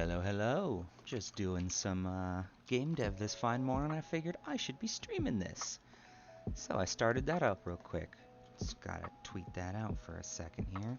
Hello, hello. Just doing some game dev this fine morning. I figured I should be streaming this. So I started that up real quick. Just gotta tweet that out for a second here.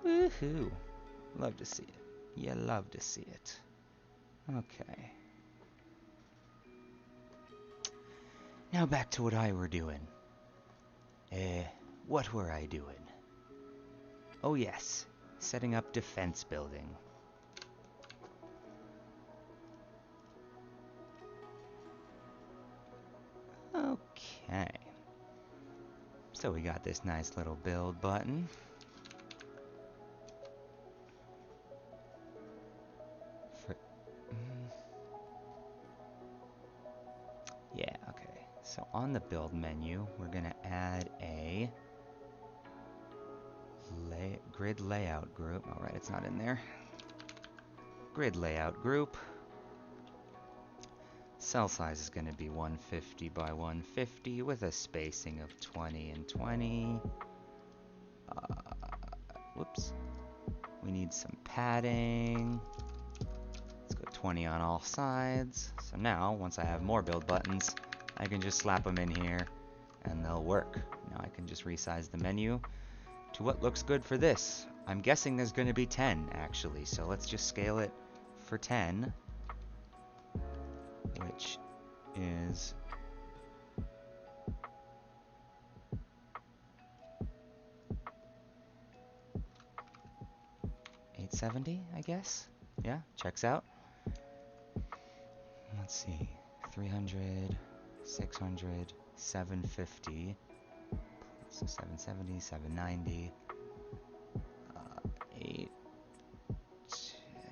Woohoo! Love to see it. You love to see it. Okay. Now back to what I were doing. What were I doing? Oh yes, setting up defense building. Okay. So we got this nice little build button. Yeah, okay. So on the build menu, we're going to add a grid layout group. All right, it's not in there. Grid layout group. Cell size is going to be 150 by 150 with a spacing of 20 and 20. Whoops. We need some padding. Let's go 20 on all sides. So now, once I have more build buttons, I can just slap them in here and they'll work. Now I can just resize the menu to what looks good for this. I'm guessing there's going to be 10 actually, so let's just scale it for 10, which is $870, I guess. Yeah, checks out. Let's see, 300, 600, 750, so 770, 790, 8.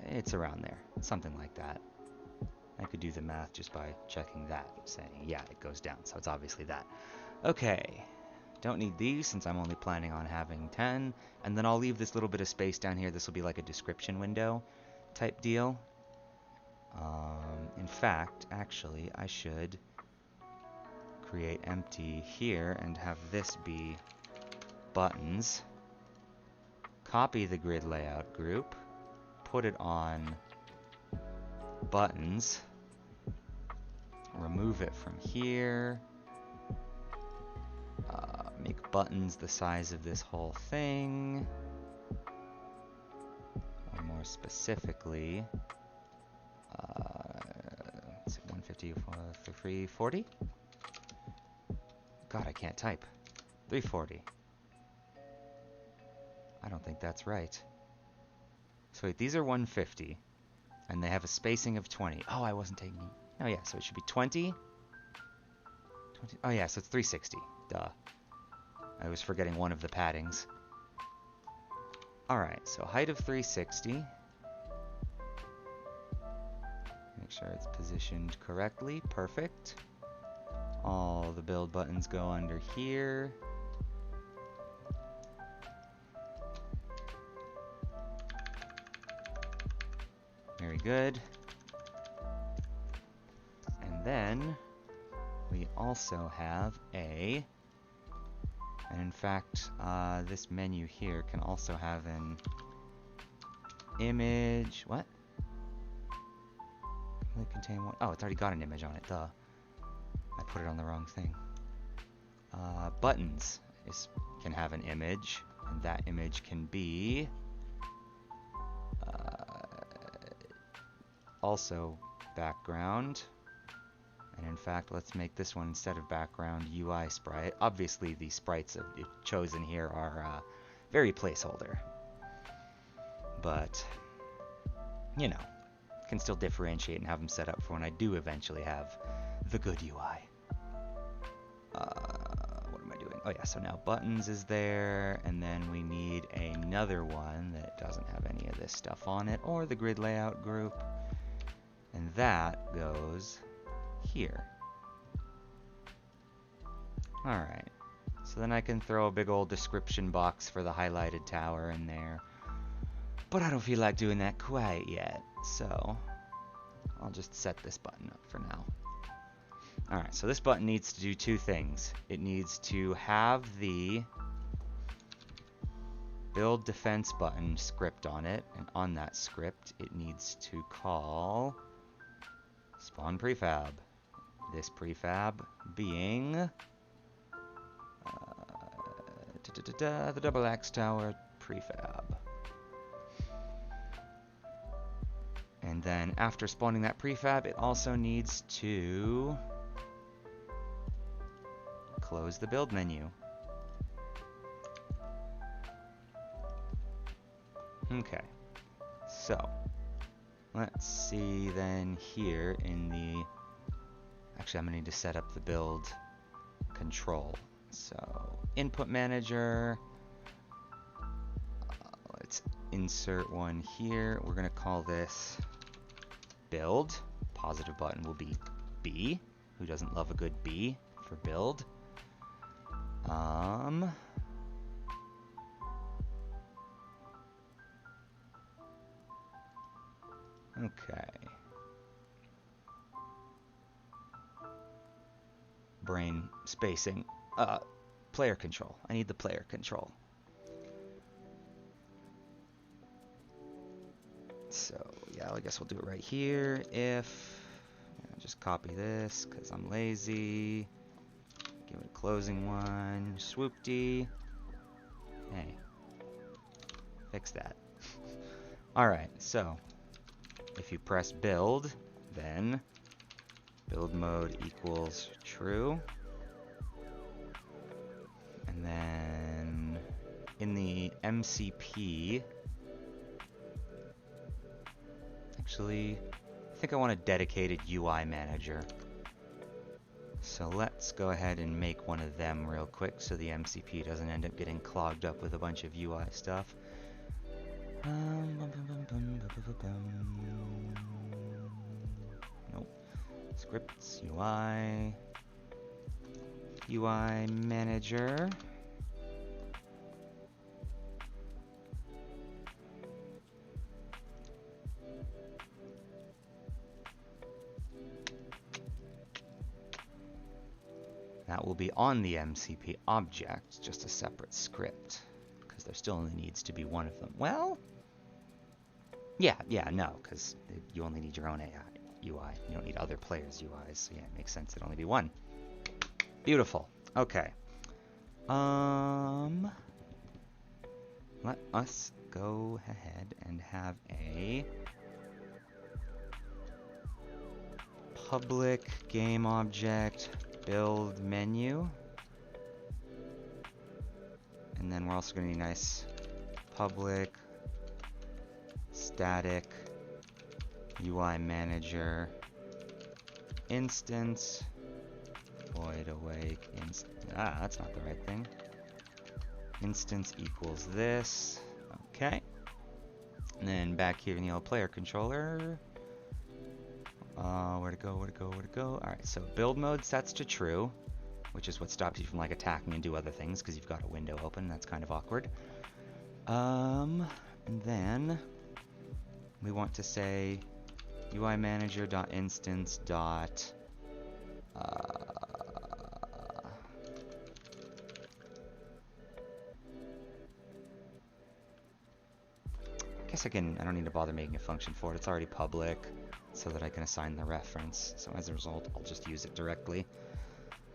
It's around there, something like that. I could do the math just by checking that, saying, yeah, it goes down, so it's obviously that. Okay, don't need these since I'm only planning on having 10, and then I'll leave this little bit of space down here. This will be like a description window type deal. In fact, actually, I should create empty here and have this be buttons. Copy the grid layout group, put it on buttons, remove it from here, make buttons the size of this whole thing, or more specifically, let's see, 150, 340? God, I can't type. 340. I don't think that's right. So wait, these are 150, and they have a spacing of 20. Oh, I wasn't taking... Oh yeah, so it should be 20. 20. Oh yeah, so it's 360. Duh. I was forgetting one of the paddings. Alright, so height of 360. Make sure it's positioned correctly. Perfect. All the build buttons go under here. Very good. And then we also have a... And in fact, this menu here can also have an image. What? Can it contain one? Oh, it's already got an image on it. Duh. I put it on the wrong thing. Buttons can have an image, and that image can be also background. And in fact, let's make this one, instead of background, UI sprite. Obviously, the sprites chosen here are very placeholder. But, you know, can still differentiate and have them set up for when I do eventually have the good UI. What am I doing? oh yeah, so now buttons is there, and then we need another one that doesn't have any of this stuff on it, or the grid layout group, and that goes here. Alright, so then I can throw a big old description box for the highlighted tower in there, but I don't feel like doing that quite yet, so I'll just set this button up for now. Alright, so this button needs to do two things. It needs to have the build defense button script on it, and on that script it needs to call spawn prefab. This prefab being the double axe tower prefab. And then after spawning that prefab, it also needs to close the build menu. Okay, so let's see then here in the, actually I'm gonna need to set up the build control. So input manager, let's insert one here. We're gonna call this build. Positive button will be B. Who doesn't love a good B for build? Okay. Brain spacing. Player control. I need the player control. So, yeah, I guess we'll do it right here. If, just copy this, because I'm lazy. Give it a closing one. Swoop-dee. Hey. Fix that. Alright, so, if you press build, then build mode equals true. And then in the MCP, actually, I think I want a dedicated UI manager. So let's go ahead and make one of them real quick so the MCP doesn't end up getting clogged up with a bunch of UI stuff. Nope. Scripts, UI manager. That will be on the MCP object, just a separate script, because there still only needs to be one of them. Well, yeah, no, because you only need your own AI UI. You don't need other players' UIs, so yeah, it makes sense it'd only be one. Beautiful. Okay. Let us go ahead and have a public game object build menu. And then we're also going to need a nice public static UI manager instance void awake that's not the right thing. Instance equals this. Okay. And then back here in the old player controller, where to go? Alright, so build mode sets to true, which is what stops you from like attacking and do other things because you've got a window open. That's kind of awkward. And then we want to say UI manager.instance dot I don't need to bother making a function for it. It's already public, so that I can assign the reference. So as a result, I'll just use it directly.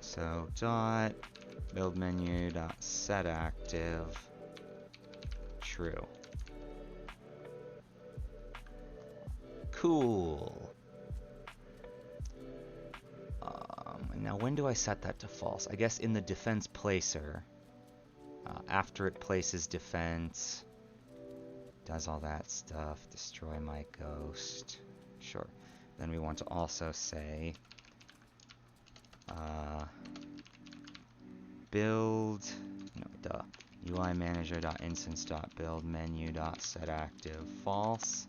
So dot build menu dot set active true. Cool. And now when do I set that to false? I guess in the defense placer, after it places defense, does all that stuff, destroy my ghost. Sure. Then we want to also say build, no, duh. UI manager.instance.build menu.setActive false.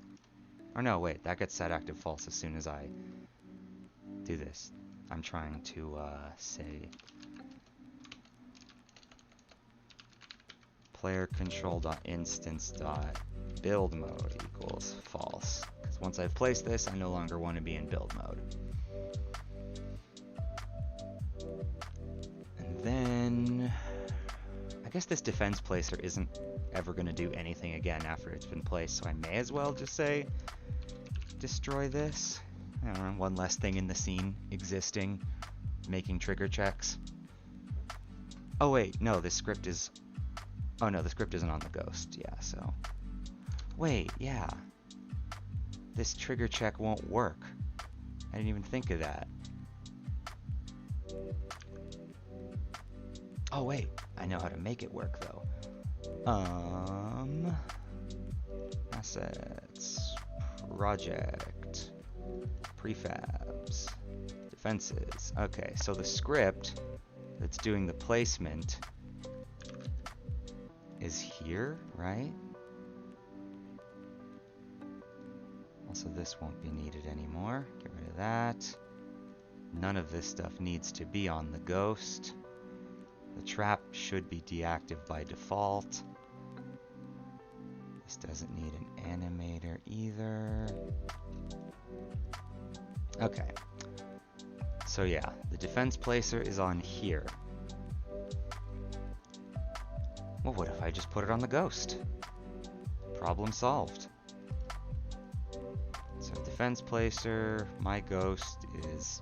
Or no, wait, that gets set active false as soon as I do this. I'm trying to say player control.instance.build mode equals false. Because once I've placed this, I no longer want to be in build mode. And then I guess this defense placer isn't ever going to do anything again after it's been placed, so I may as well just say destroy this. I don't know, one less thing in the scene existing, making trigger checks. Oh wait, no, this script is... Oh no, the script isn't on the ghost, yeah, so... Wait, yeah. This trigger check won't work. I didn't even think of that. Oh wait, I know how to make it work though. Assets, project, prefabs, defenses. Okay, so the script that's doing the placement is here, right? Also, this won't be needed anymore. Get rid of that. None of this stuff needs to be on the ghost. The trap should be deactive by default. This doesn't need an animator either. Okay. So yeah, the defense placer is on here. Well, what if I just put it on the ghost? Problem solved. So defense placer, my ghost is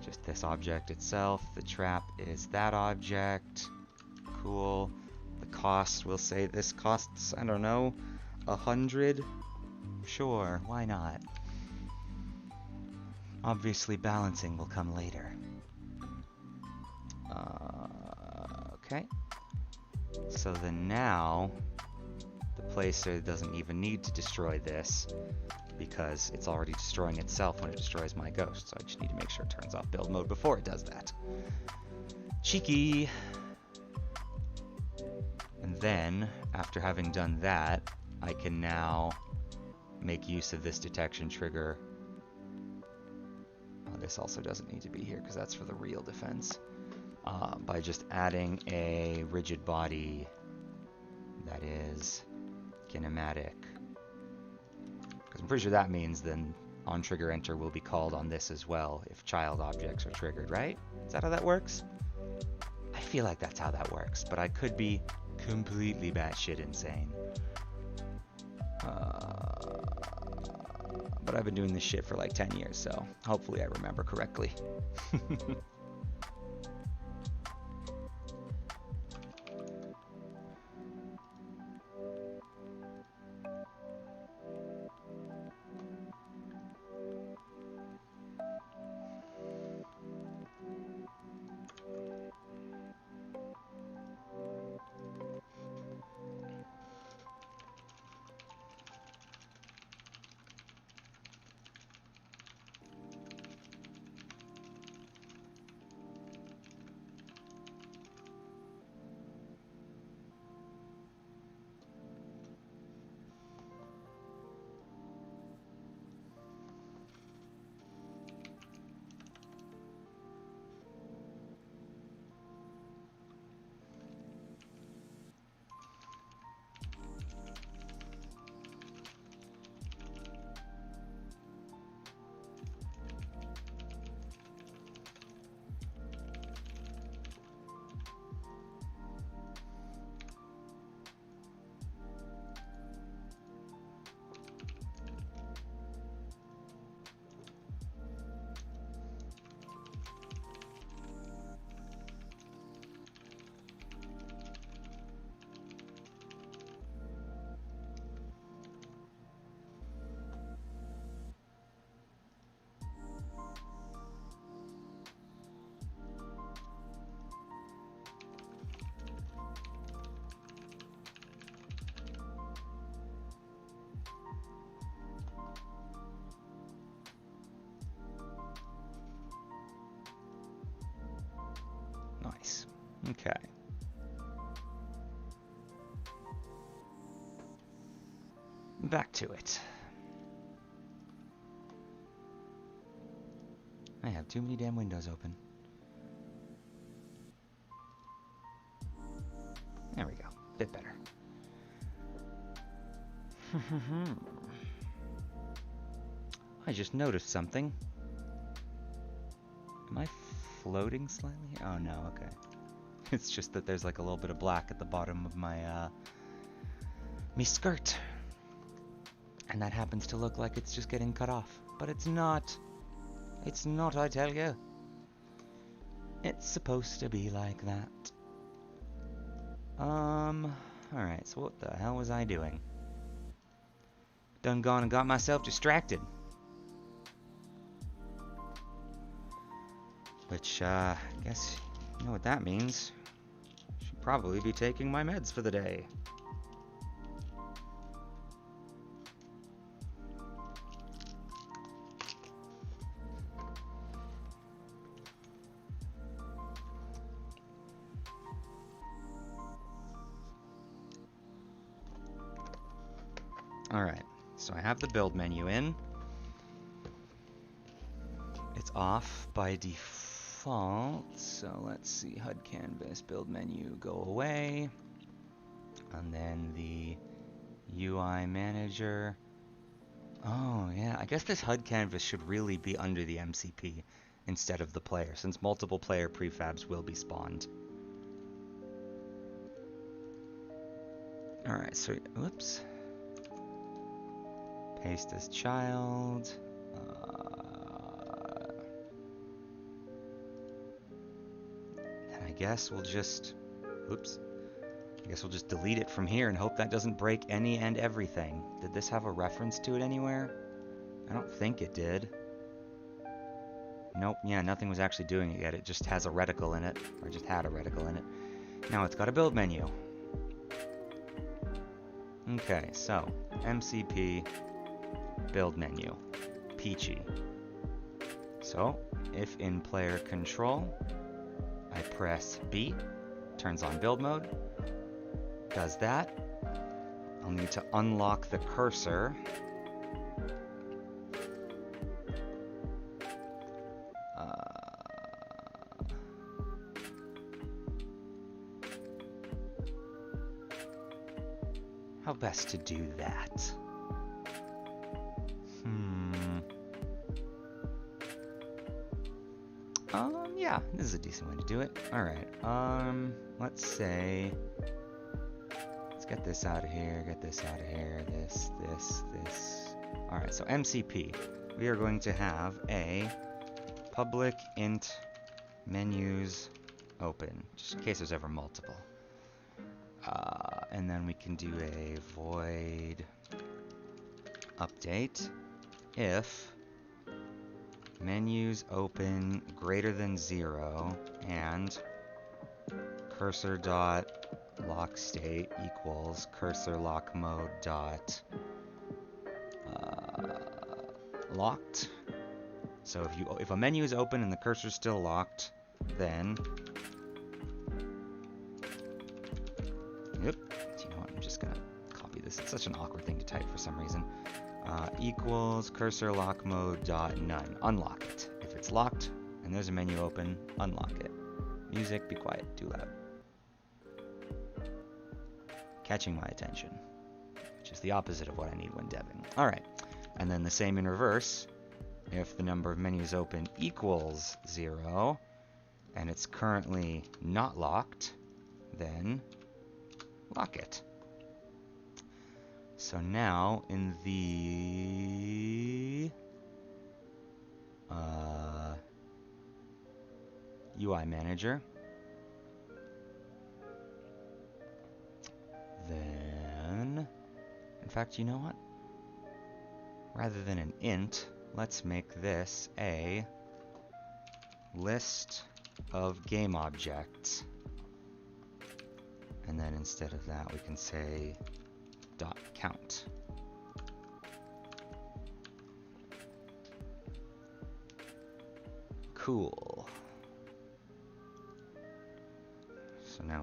just this object itself. The trap is that object. Cool. The cost, we'll say this costs, I don't know, 100? Sure, why not? Obviously balancing will come later. Okay. So then now, the placer doesn't even need to destroy this because it's already destroying itself when it destroys my ghost. So I just need to make sure it turns off build mode before it does that. Cheeky! And then, after having done that, I can now make use of this detection trigger. This also doesn't need to be here because that's for the real defense. By just adding a rigid body that is kinematic. Because I'm pretty sure that means then on trigger enter will be called on this as well if child objects are triggered, right? Is that how that works? I feel like that's how that works, but I could be completely batshit insane. But I've been doing this shit for like 10 years, so hopefully I remember correctly. Okay. Back to it. I have too many damn windows open. There we go. Bit better. I just noticed something. Am I floating slightly? Oh no, okay. It's just that there's like a little bit of black at the bottom of my me skirt. And that happens to look like it's just getting cut off. But it's not. It's not, I tell you. It's supposed to be like that. Alright, so what the hell was I doing? Done gone and got myself distracted. Which, I guess, you know what that means. Should probably be taking my meds for the day. Alright, so I have the build menu in. It's off by default, so let's see, HUD canvas, build menu, go away. And then the UI manager. Oh yeah, I guess this HUD canvas should really be under the MCP instead of the player, since multiple player prefabs will be spawned. Alright, so, whoops. Paste as child. And I guess we'll just, oops. I guess we'll just delete it from here and hope that doesn't break any and everything. Did this have a reference to it anywhere? I don't think it did. Nope, yeah, nothing was actually doing it yet. It just has a reticle in it, or just had a reticle in it. Now it's got a build menu. Okay, so MCP build menu, peachy. So if in player control, I press B, turns on build mode, does that. I'll need to unlock the cursor. How best to do that? Yeah, this is a decent way to do it. Alright, let's say, let's get this out of here, get this out of here, this. Alright, so MCP, we are going to have a public int menus open, just in case there's ever multiple. And then we can do a void update if menus open greater than 0 and cursor dot lock state equals cursor lock mode dot locked. So if a menu is open and the cursor is still locked, then yep. You know what? I'm just gonna copy this. It's such an awkward thing to type for some reason. Equals cursor lock mode dot none. Unlock it. If it's locked and there's a menu open, unlock it. Music, be quiet, too loud. Catching my attention, which is the opposite of what I need when deving. All right, and then the same in reverse. If the number of menus open equals 0 and it's currently not locked, then lock it. So now in the UI manager, then, in fact, you know what? Rather than an int, let's make this a list of game objects. And then instead of that, we can say dot count. Cool.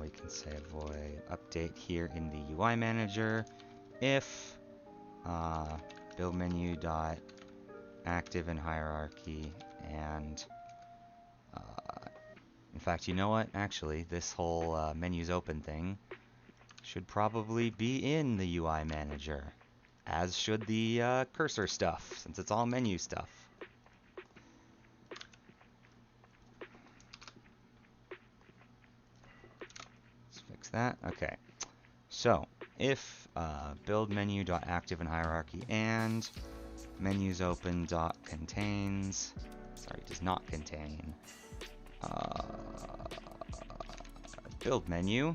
we can say void update here in the UI manager if build menu dot active in hierarchy and in fact, you know what? Actually, this whole menus open thing should probably be in the UI manager, as should the cursor stuff, since it's all menu stuff. Let's fix that. Okay. So, if build menu dot active in hierarchy and menus open dot contains, sorry, does not contain build menu,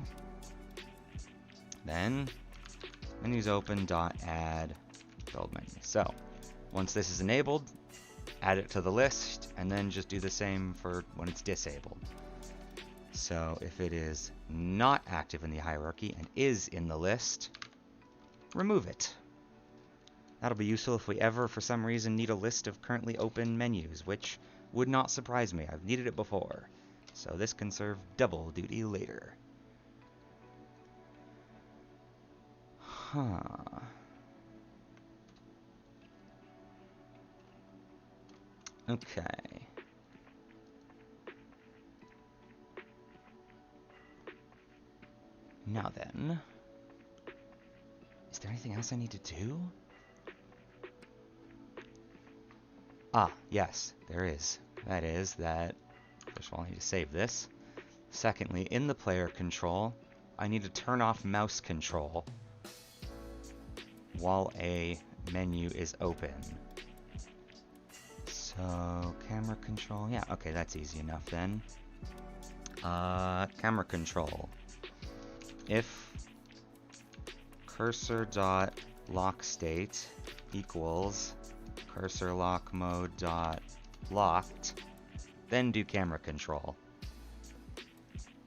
then menus open dot add build menu. So once this is enabled, add it to the list, and then just do the same for when it's disabled. So if it is not active in the hierarchy and is in the list, remove it. That'll be useful if we ever, for some reason, need a list of currently open menus, which would not surprise me. I've needed it before. So this can serve double duty later. Huh. Okay. Now then, is there anything else I need to do? Ah, yes, there is. That is that, first of all, I need to save this. Secondly, in the player control, I need to turn off mouse control while a menu is open. So, camera control, yeah, okay, that's easy enough then. Camera control. If cursor dot lock state equals cursor lock mode dot locked, then do camera control.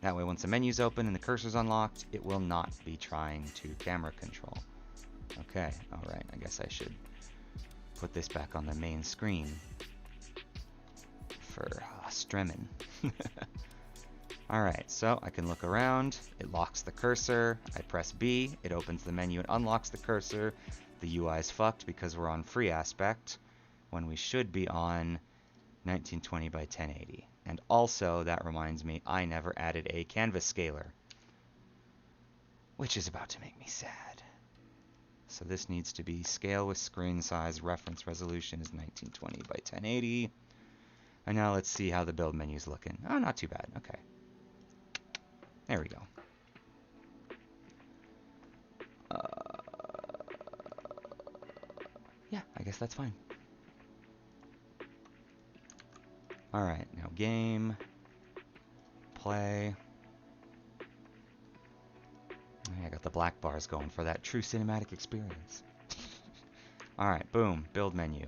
That way, once the menu's open and the cursor's unlocked, it will not be trying to camera control. Okay, alright, I guess I should put this back on the main screen for Stremin. Alright, so I can look around, it locks the cursor, I press B, it opens the menu and unlocks the cursor. The UI is fucked because we're on free aspect when we should be on 1920 by 1080. And also, that reminds me, I never added a canvas scaler, which is about to make me sad. So this needs to be scale with screen size, reference resolution is 1920 by 1080. And now let's see how the build menu's looking. Oh, not too bad, okay. There we go. Yeah, I guess that's fine. Alright, now game, play. I got the black bars going for that true cinematic experience. Alright, boom, build menu.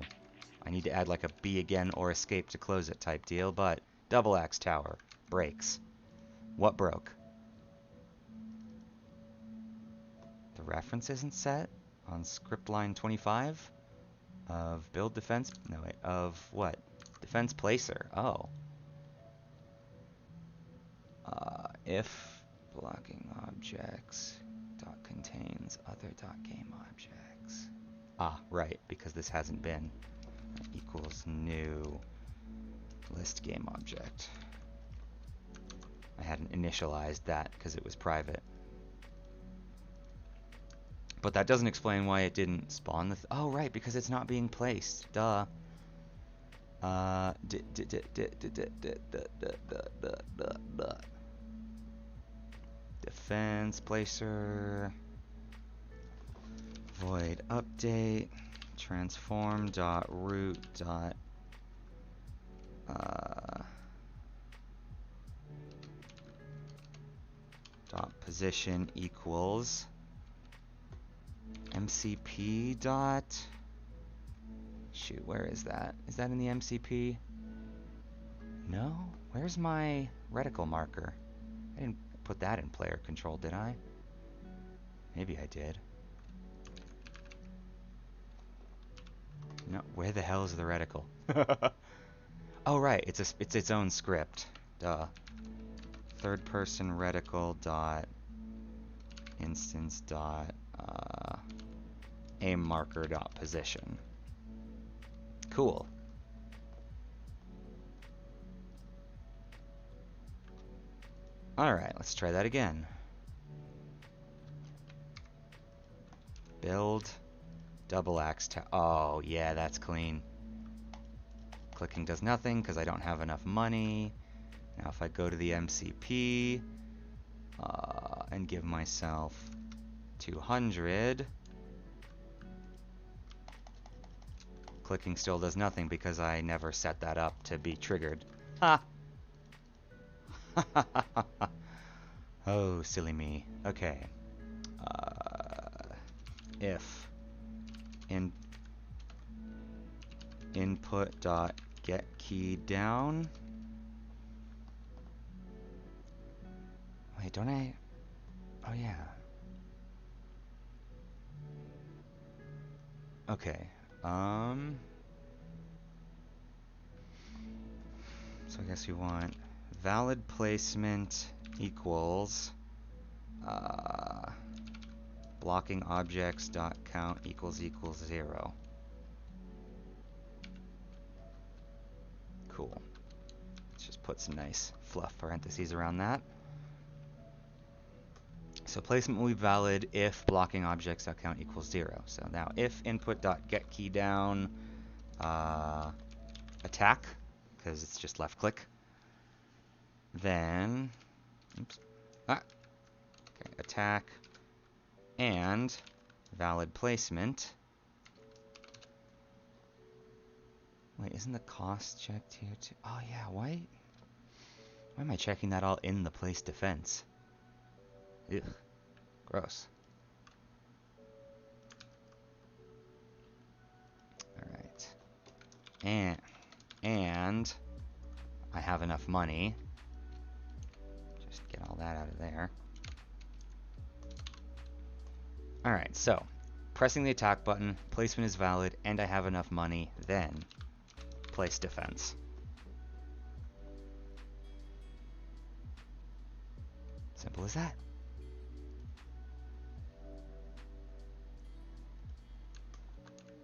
I need to add like a B again or escape to close it type deal, but double axe tower breaks. What broke? The reference isn't set on script line 25 of build defense. No, wait, of what? Defense placer. Oh. If blocking objects dot contains other dot game objects. Ah, right, because this hasn't been. Equals new list game object. I hadn't initialized that because it was private. But that doesn't explain why it didn't spawn the oh, right, because it's not being placed. Duh. Defense placer. Void update. Transform dot root dot dot position equals MCP dot, shoot, where is that? Is that in the MCP? No? Where's my reticle marker? I didn't put that in player control, did I? Maybe I did. No, where the hell is the reticle? Oh right, it's its own script. Duh. third person reticle dot instance dot aim marker dot position. Cool. Alright, let's try that again. Build double axe tower. Oh, yeah, that's clean. Clicking does nothing because I don't have enough money. Now if I go to the MCP and give myself 200, clicking still does nothing because I never set that up to be triggered. Ha! Oh, silly me. Okay. If input dot get key down. Wait, don't I? Oh yeah. Okay. So I guess we want valid placement equals blocking objects dot count equals 0. Cool. Let's just put some nice fluff parentheses around that. So placement will be valid if blocking objects dot count equals 0. So now if input dot get key down attack, because it's just left click, then oops, okay, attack and valid placement. Wait, isn't the cost checked here too? Oh yeah, why am I checking that all in the place defense? Ugh, gross. Alright. And I have enough money. Just get all that out of there. Alright, so pressing the attack button, placement is valid, and I have enough money, then place defense. Simple as that.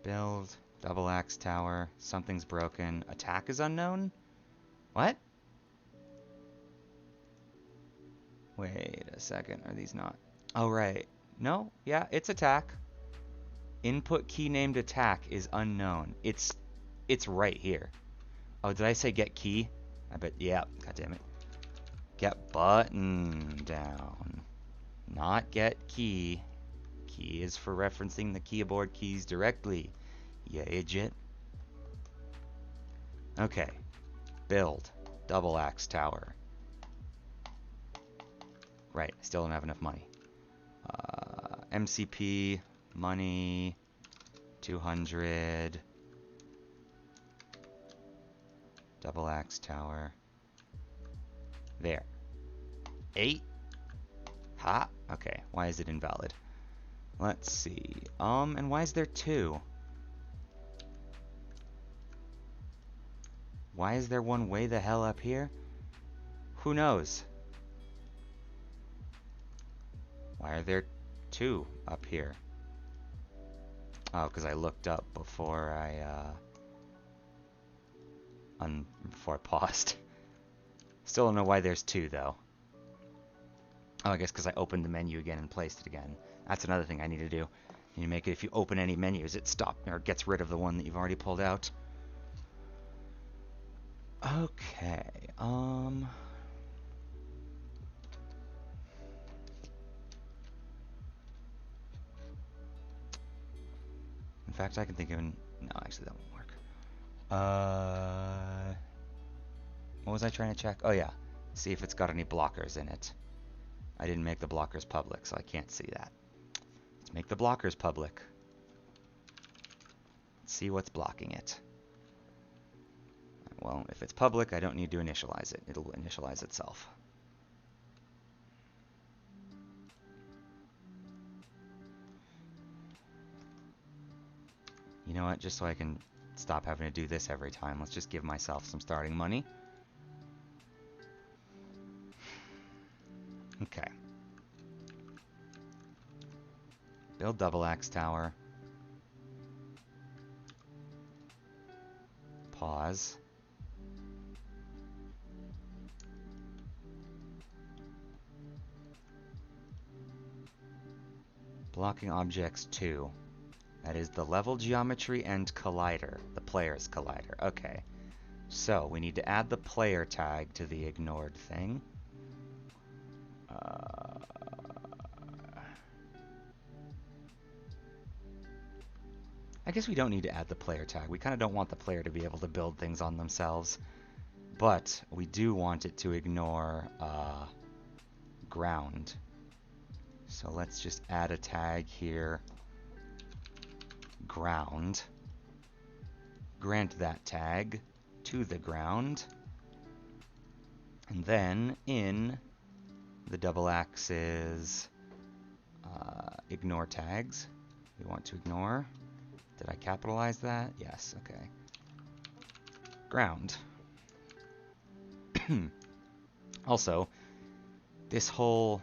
Build, double axe tower, something's broken, attack is unknown? What? Wait a second, are these not? Oh, right. No, yeah, it's attack. Input key named attack is unknown. It's right here. Oh, did I say get key? I bet, yeah, god damn it. Get button down. Not get key. Key is for referencing the keyboard keys directly. You idiot. Okay. Build. Double axe tower. Right, still don't have enough money. MCP, money, 200. Double axe tower. There. 8? Ha? Okay, why is it invalid? Let's see. And why is there 2? Why is there one way the hell up here? Who knows? Why are there 2 up here? Oh, because I looked up before I paused. Still don't know why there's 2 though. Oh, I guess because I opened the menu again and placed it again. That's another thing I need to do. You make it if you open any menus, it stops or gets rid of the one that you've already pulled out. Okay. In fact, I can think of no, actually that won't work. What was I trying to check? Oh yeah, see if it's got any blockers in it. I didn't make the blockers public, so I can't see that. Let's make the blockers public. Let's see what's blocking it. Well, if it's public, I don't need to initialize it. It'll initialize itself. You know what? Just so I can stop having to do this every time, let's just give myself some starting money. Okay. Build double axe tower. Pause. Blocking objects 2. That is the level geometry and collider. The player's collider. Okay. So, we need to add the player tag to the ignored thing. I guess we don't need to add the player tag. We kind of don't want the player to be able to build things on themselves. But we do want it to ignore ground. So let's just add a tag here. Ground. Grant that tag to the ground. And then in the double axes ignore tags, we want to ignore. Did I capitalize that? Yes, okay. Ground. Also, this whole...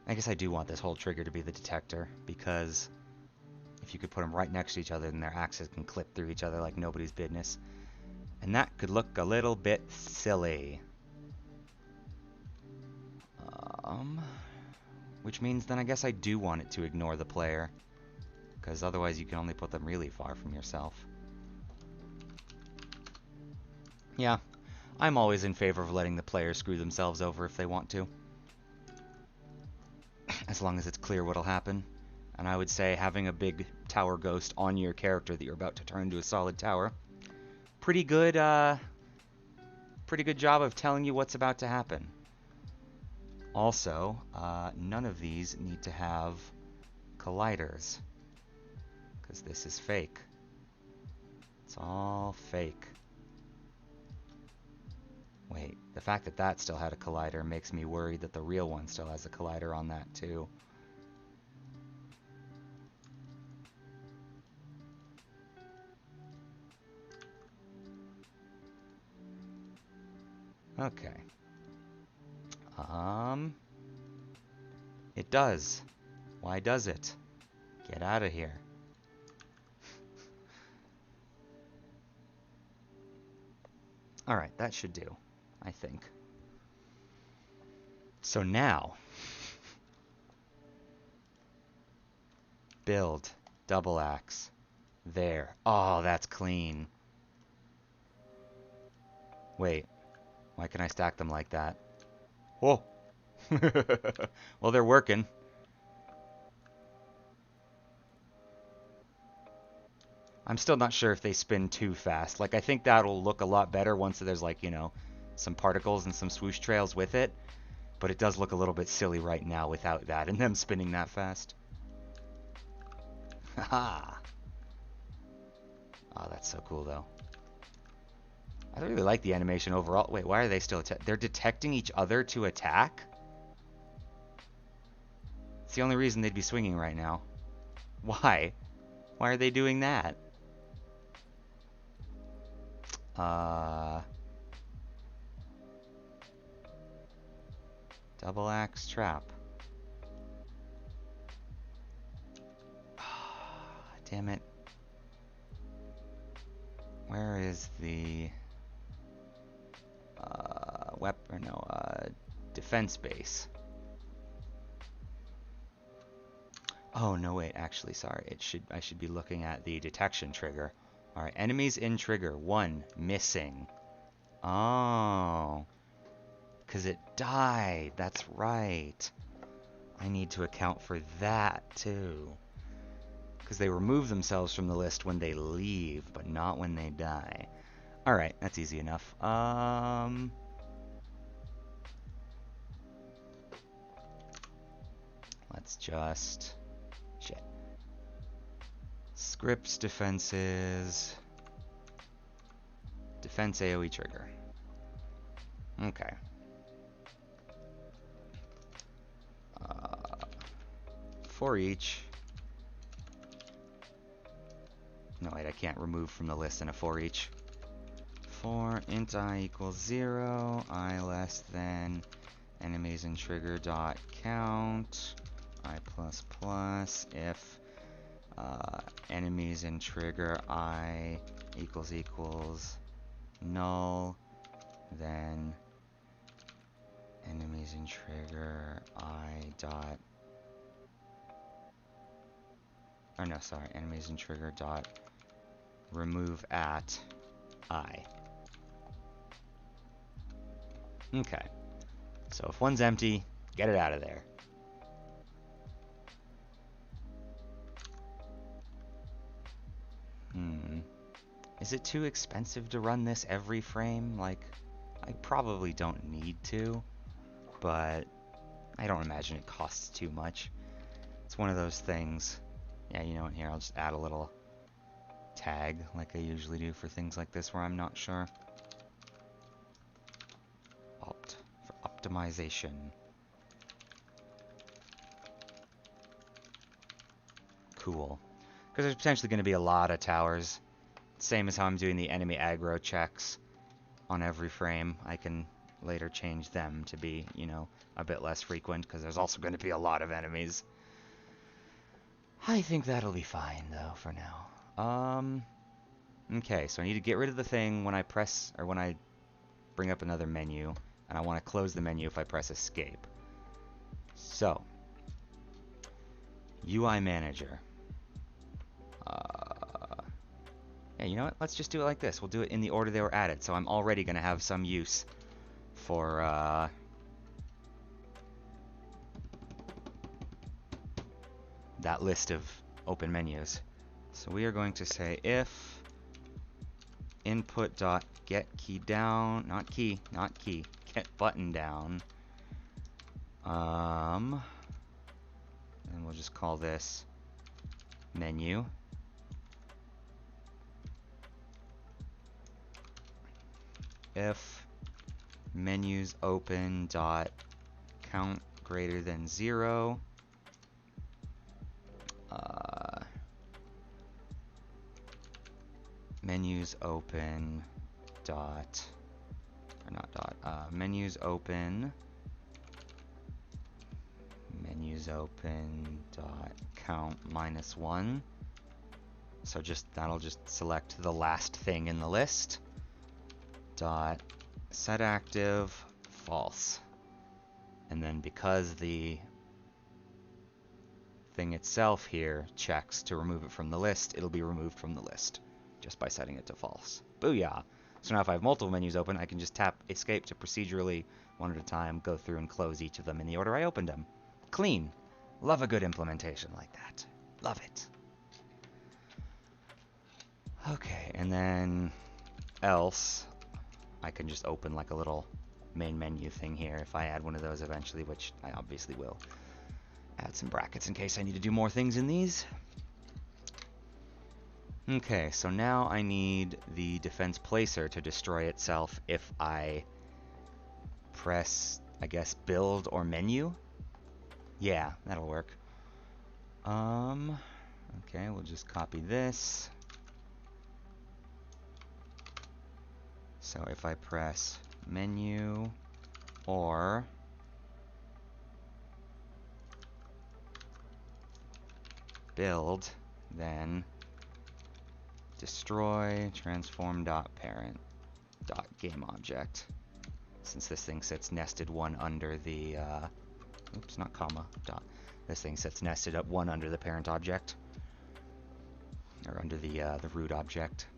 I guess I do want this whole trigger to be the detector, because if you could put them right next to each other, then their axes can clip through each other like nobody's business. And that could look a little bit silly. Which means then I guess I do want it to ignore the player, because otherwise you can only put them really far from yourself. Yeah, I'm always in favor of letting the players screw themselves over if they want to. As long as it's clear what'll happen. And I would say having a big tower ghost on your character that you're about to turn into a solid tower. Pretty good job of telling you what's about to happen. Also, none of these need to have colliders, because this is fake. It's all fake. Wait, the fact that that still had a collider makes me worried that the real one still has a collider on that too. Okay. It does. Why does it? Get out of here. Alright, that should do, I think. So now, build, double axe, there. Oh, that's clean. Wait, why can I stack them like that? Whoa. Well, they're working. I'm still not sure if they spin too fast. Like, I think that'll look a lot better once there's, like, you know, some particles and some swoosh trails with it. But it does look a little bit silly right now without that and them spinning that fast. Haha. Oh, that's so cool, though. I really like the animation overall. Wait, why are they still they're detecting each other to attack? It's the only reason they'd be swinging right now. Why? Why are they doing that? Double axe trap. Damn it. Where is the weapon? No, defense base. Oh no, wait. Actually, sorry. I should be looking at the detection trigger. All right, enemies in trigger 1 missing. Oh, because it died. That's right. I need to account for that too. Because they remove themselves from the list when they leave, but not when they die. Alright, that's easy enough. Let's just... Shit. Scripts, defenses... Defense AoE trigger. Okay. For each... No, wait, I can't remove from the list in a for each. For int I equals 0, I less than enemies in trigger dot count I plus plus if enemies in trigger I equals null, then enemies in trigger I dot, or no, sorry, enemies in trigger dot remove at I. Okay, so if one's empty, get it out of there. Is it too expensive to run this every frame? Like, I probably don't need to, but I don't imagine it costs too much. It's one of those things. Yeah, you know what, here, I'll just add a little tag like I usually do for things like this where I'm not sure. Opt for optimization. Cool. Because there's potentially going to be a lot of towers. Same as how I'm doing the enemy aggro checks on every frame. I can later change them to be, you know, a bit less frequent because there's also going to be a lot of enemies. I think that'll be fine though for now. Okay, so I need to get rid of the thing when I press, or when I bring up another menu, and I want to close the menu if I press escape. So, UI Manager. Yeah, you know what? Let's just do it like this. We'll do it in the order they were added, so I'm already going to have some use for that list of open menus. So we are going to say if input.getKeyDown, not key, get button down. And we'll just call this menu. If menus open dot count greater than 0, menus open dot, or not dot, menus open dot count -1. So just that'll just select the last thing in the list. Dot set active false. And then because the thing itself here checks to remove it from the list, it'll be removed from the list just by setting it to false. Booyah! So now if I have multiple menus open, I can just tap escape to procedurally, one at a time, go through and close each of them in the order I opened them. Clean. Love a good implementation like that. Love it. Okay, and then else, I can just open like a little main menu thing here if I add one of those eventually, which I obviously will. Add some brackets in case I need to do more things in these. Okay, so now I need the defense placer to destroy itself if I press, I guess, build or menu. Yeah, that'll work. Okay, we'll just copy this. So if I press menu or build, then destroy transform.parent.gameObject. Since this thing sits nested one under the, oops, not comma, dot. This thing sits nested up one under the parent object, or under the root object.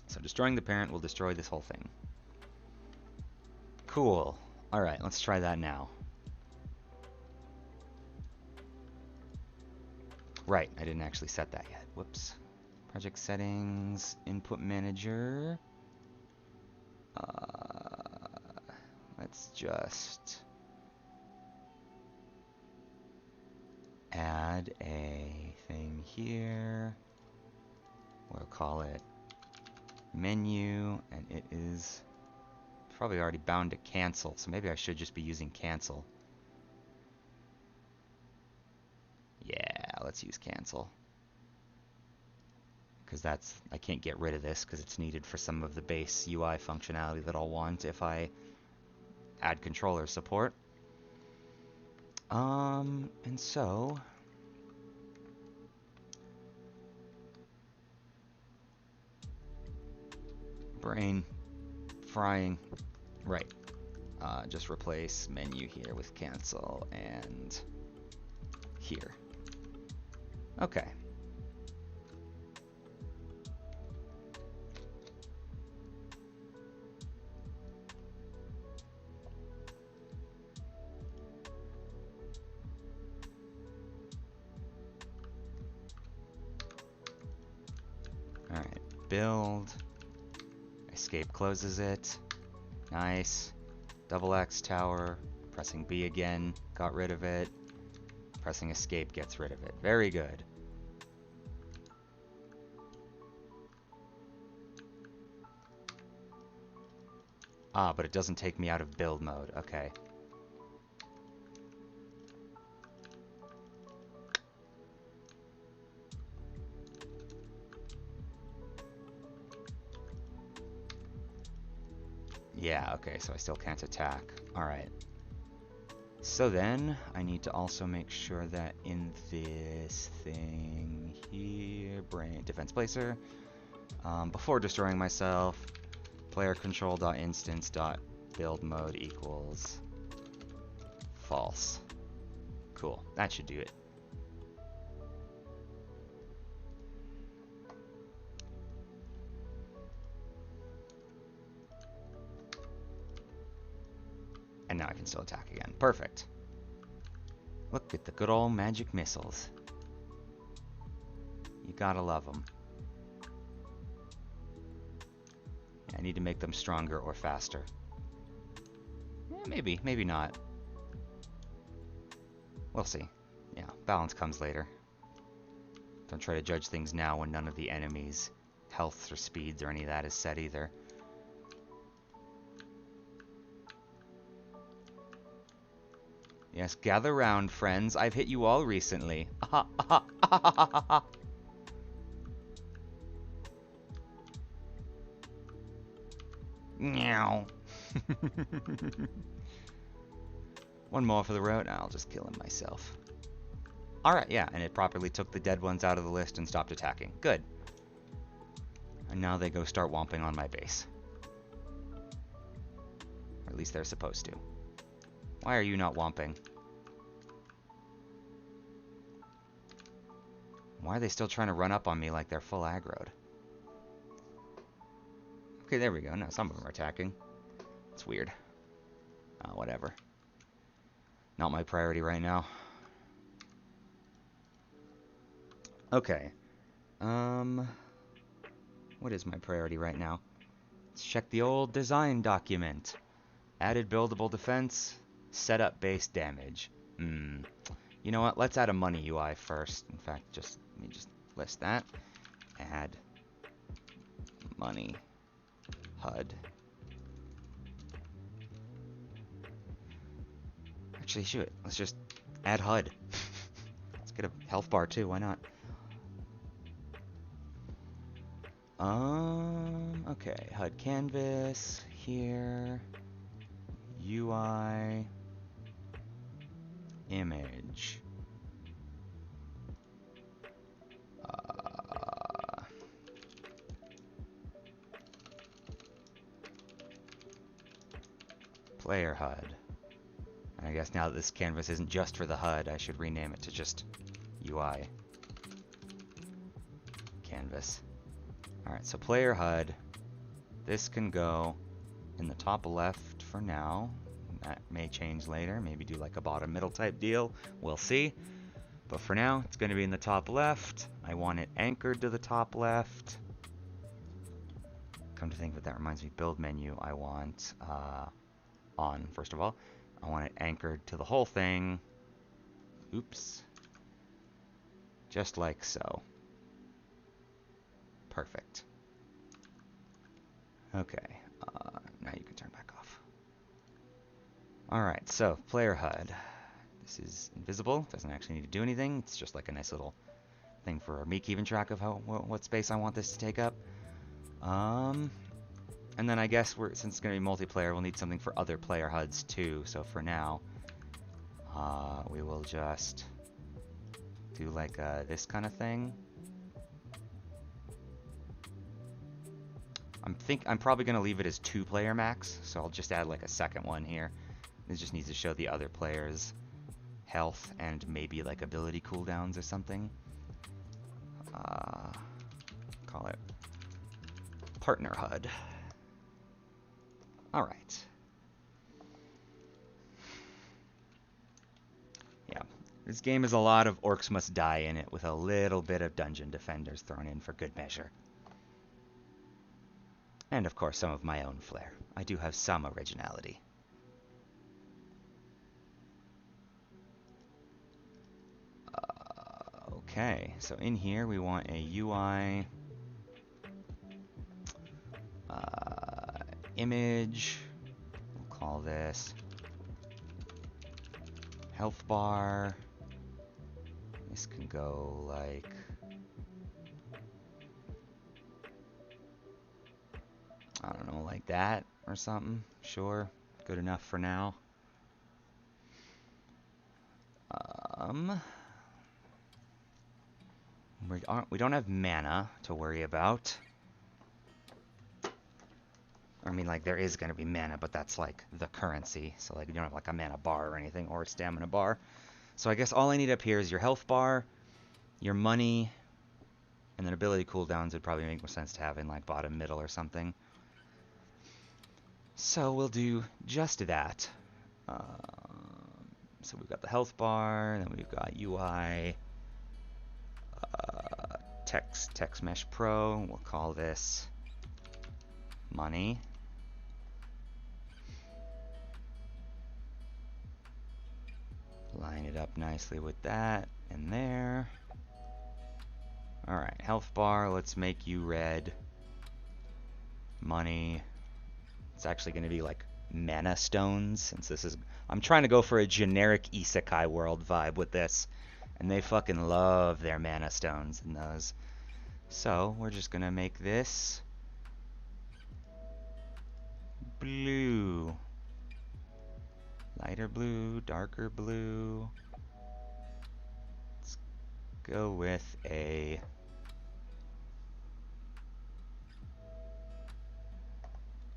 So destroying the parent will destroy this whole thing. Cool. All right, let's try that now. Right, I didn't actually set that yet. Whoops. Project settings, input manager. Let's just add a thing here. We'll call it menu, and it is probably already bound to cancel, so maybe I should just be using cancel. Yeah, let's use cancel. Because that's, I can't get rid of this because it's needed for some of the base UI functionality that I'll want if I add controller support. And so brain frying, right. Just replace menu here with cancel and here. Okay. All right, build. Escape closes it. Nice. Double X tower. Pressing B again. Got rid of it. Pressing escape gets rid of it. Very good. Ah, but it doesn't take me out of build mode. Okay. Yeah, okay, so I still can't attack. Alright. So then, I need to also make sure that in this thing here, brain defense placer, before destroying myself, player control.instance.build mode equals false. Cool, that should do it. And now I can still attack again. Perfect. Look at the good old magic missiles. You gotta love them. I need to make them stronger or faster. Maybe, maybe not. We'll see. Yeah, balance comes later. Don't try to judge things now when none of the enemies' health or speeds or any of that is set either. Yes, gather round, friends. I've hit you all recently. Meow. One more for the road. I'll just kill him myself. Alright, yeah, and it properly took the dead ones out of the list and stopped attacking. Good. And now they go start womping on my base. Or at least they're supposed to. Why are you not womping? Why are they still trying to run up on me like they're full aggroed? Okay, there we go. Now some of them are attacking. It's weird. Whatever. Not my priority right now. Okay. What is my priority right now? Let's check the old design document. Added buildable defense. Set up base damage. You know what? Let's add a money UI first. In fact, let me just list that. Add money HUD. Actually, shoot. Let's just add HUD. Let's get a health bar too. Why not? Okay. HUD canvas here. UI image. Player HUD. I guess now that this canvas isn't just for the HUD, I should rename it to just UI canvas. Alright, so player HUD. This can go in the top left for now. That may change later. Maybe do like a bottom middle type deal. We'll see. But for now, it's going to be in the top left. I want it anchored to the top left. Come to think of it, that reminds me, build menu. I want on, first of all. I want it anchored to the whole thing. Oops. Just like so. Perfect. Okay. Now you can turn back off. Alright, so player HUD. This is invisible. Doesn't actually need to do anything. It's just like a nice little thing for me keeping track of what space I want this to take up. And then I guess since it's going to be multiplayer, we'll need something for other player HUDs too. So for now, we will just do like this kind of thing. I'm probably going to leave it as 2-player max, so I'll just add like a second one here. It just needs to show the other players' health and maybe like ability cooldowns or something. Call it partner HUD. All right. Yeah, this game has a lot of Orcs Must Die in it with a little bit of Dungeon Defenders thrown in for good measure. And of course some of my own flair. I do have some originality. Okay, so in here we want a UI image. We'll call this health bar. This can go like I don't know, like that or something. Sure, good enough for now. We don't have mana to worry about. I mean, like, there is going to be mana, but that's like the currency. So like, you don't have like a mana bar or anything, or a stamina bar. So I guess all I need up here is your health bar, your money, and then ability cooldowns would probably make more sense to have in like bottom middle or something. So we'll do just that. So we've got the health bar, then we've got UI, text mesh pro. We'll call this money. Line it up nicely with that and there. All right, health bar, let's make you red. Money. It's actually going to be like mana stones, since this is... I'm trying to go for a generic isekai world vibe with this, and they fucking love their mana stones in those. So we're just going to make this blue. Lighter blue, darker blue. Let's go with a...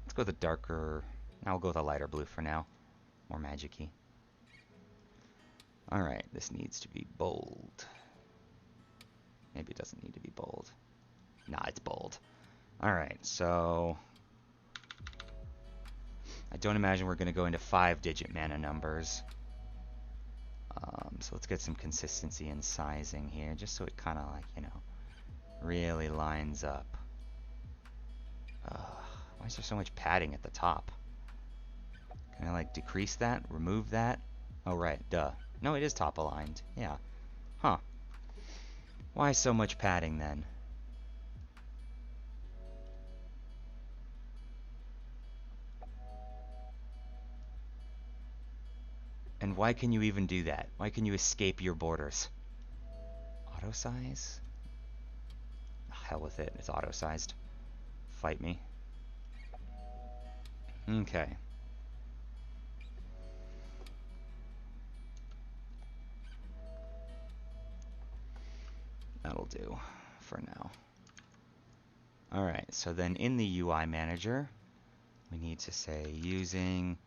Let's go with a darker... Now we'll go with a lighter blue for now. More magic-y. Alright, this needs to be bold. Maybe it doesn't need to be bold. Nah, it's bold. Alright, so... I don't imagine we're going to go into 5-digit mana numbers. So let's get some consistency in sizing here, just so it kind of like, you know, really lines up. Why is there so much padding at the top? Can I like decrease that? Remove that? Oh right, duh. No, it is top aligned. Yeah. Huh. Why so much padding then? And why can you even do that? Why can you escape your borders? Auto size? Oh, hell with it. It's auto sized. Fight me. Okay. That'll do for now. Alright, so then in the UI manager, we need to say using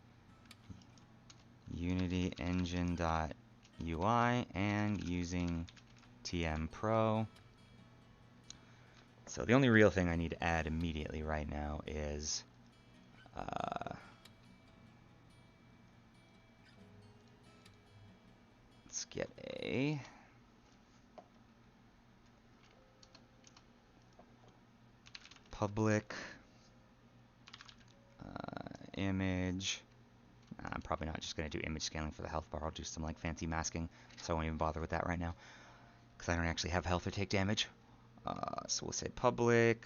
Unity Engine.UI and using TM Pro. So the only real thing I need to add immediately right now is let's get a public image. I'm probably not just going to do image scaling for the health bar. I'll do some like fancy masking, so I won't even bother with that right now because I don't actually have health or take damage. So we'll say public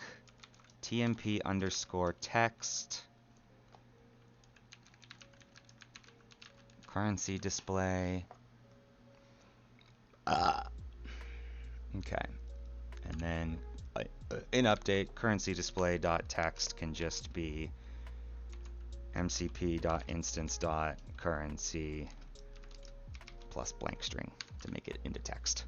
TMP underscore text currency display. Okay, and then in update, currency display dot text can just be mcp dot instance dot currency plus blank string to make it into text.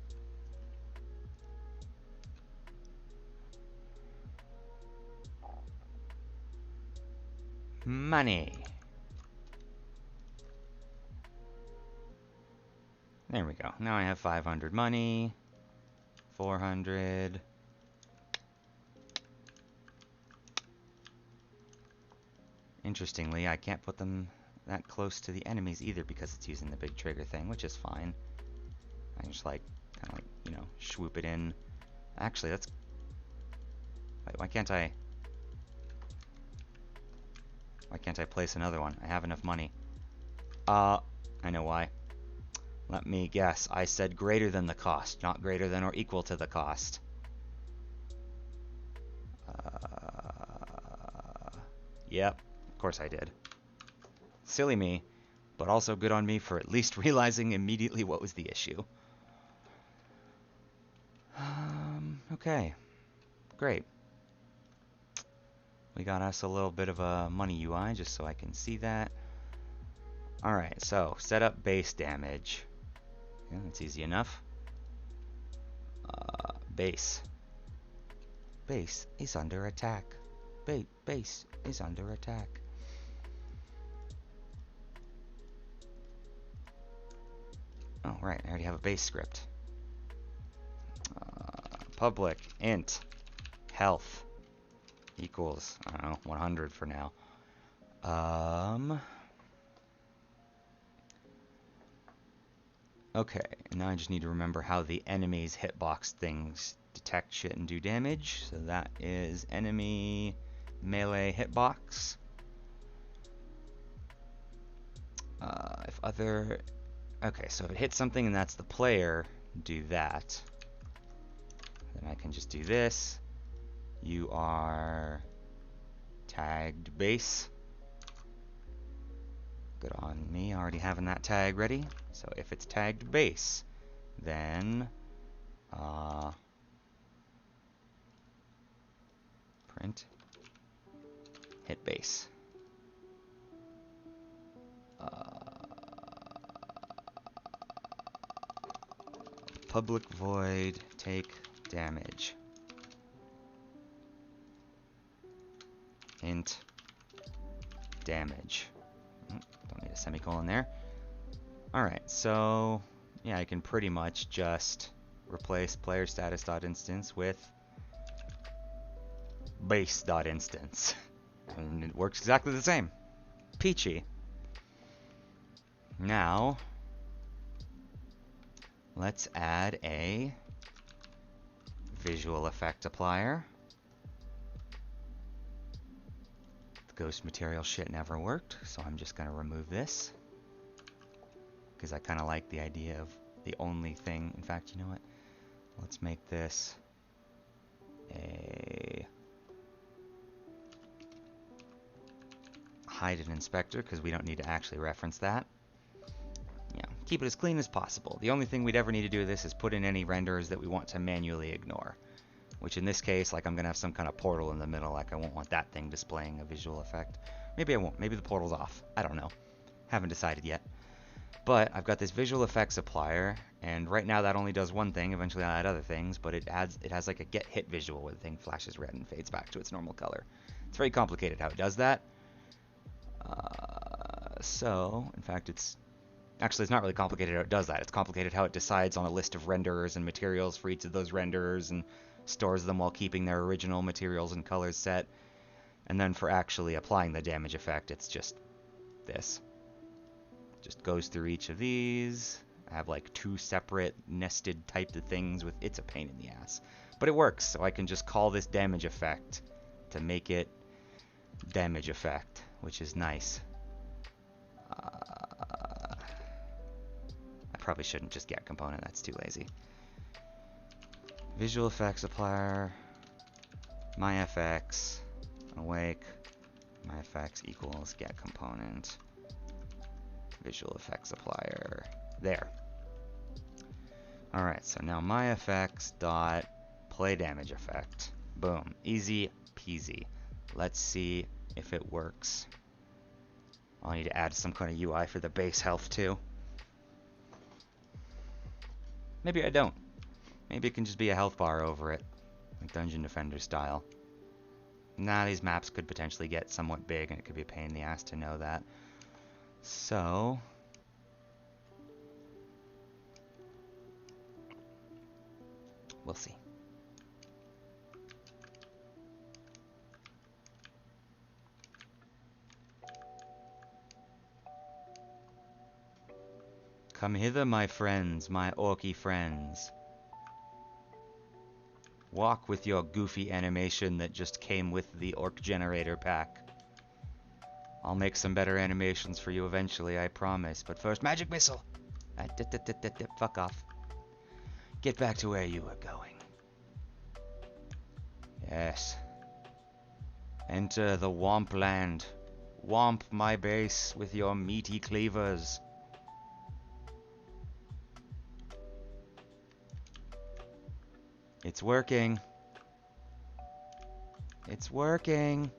Money. There we go. Now I have 500 money, 400. Interestingly, I can't put them that close to the enemies either because it's using the big trigger thing, which is fine. I can just like, kind of like, you know, swoop it in. Actually, that's... Why can't I... Why can't I place another one? I have enough money. I know why. Let me guess. I said greater than the cost, not greater than or equal to the cost. Yep, of course I did. Silly me, but also good on me for at least realizing immediately what was the issue. Okay, great. We got us a little bit of a money UI just so I can see that. Alright, so set up base damage. Yeah, that's easy enough. Base. Base is under attack. Base is under attack. Oh, right, I already have a base script. Public int health equals, I don't know, 100 for now. Okay, now I just need to remember how the enemy's hitbox things detect shit and do damage. So that is enemy melee hitbox. If other... Okay, so if it hits something and that's the player, do that. Then I can just do this. You are tagged base. Good on me, already having that tag ready. So if it's tagged base, then print hit base. Public void take damage. Int damage. Don't need a semicolon there. Alright, so yeah, I can pretty much just replace player status.instance with base.instance. And it works exactly the same. Peachy. Now, let's add a visual effect applier. The ghost material shit never worked, so I'm just going to remove this. Because I kind of like the idea of the only thing. In fact, you know what? Let's make this a hide an inspector because we don't need to actually reference that. Yeah, keep it as clean as possible. The only thing we'd ever need to do with this is put in any renders that we want to manually ignore. Which in this case, like I'm going to have some kind of portal in the middle, like I won't want that thing displaying a visual effect. Maybe I won't. Maybe the portal's off. I don't know. Haven't decided yet. But I've got this visual effects applier, and right now that only does one thing. Eventually I'll add other things, but it has like a get hit visual where the thing flashes red and fades back to its normal color. It's very complicated how it does that. So, in fact, it's not really complicated how it does that. It's complicated how it decides on a list of renderers and materials for each of those renderers and stores them while keeping their original materials and colors set. And then for actually applying the damage effect, it's just this. Just goes through each of these. I have like two separate nested types of things with it's a pain in the ass. But it works, so I can just call this damage effect to make it damage effect, which is nice. I probably shouldn't just get component, that's too lazy. Visual effects applier, myFX, awake, myFX equals get component. Visual effects applier. There. Alright, so now myFX dot play damage effect. Boom. Easy peasy. Let's see if it works. I'll need to add some kind of UI for the base health too. Maybe I don't. Maybe it can just be a health bar over it, like Dungeon Defender style. Nah, these maps could potentially get somewhat big, and it could be a pain in the ass to know that. So... we'll see. Come hither, my friends, my orky friends. Walk with your goofy animation that just came with the orc generator pack. I'll make some better animations for you eventually, I promise. But first, magic missile! Fuck off. Get back to where you were going. Yes. Enter the Womp Land. Womp my base with your meaty cleavers. It's working. It's working.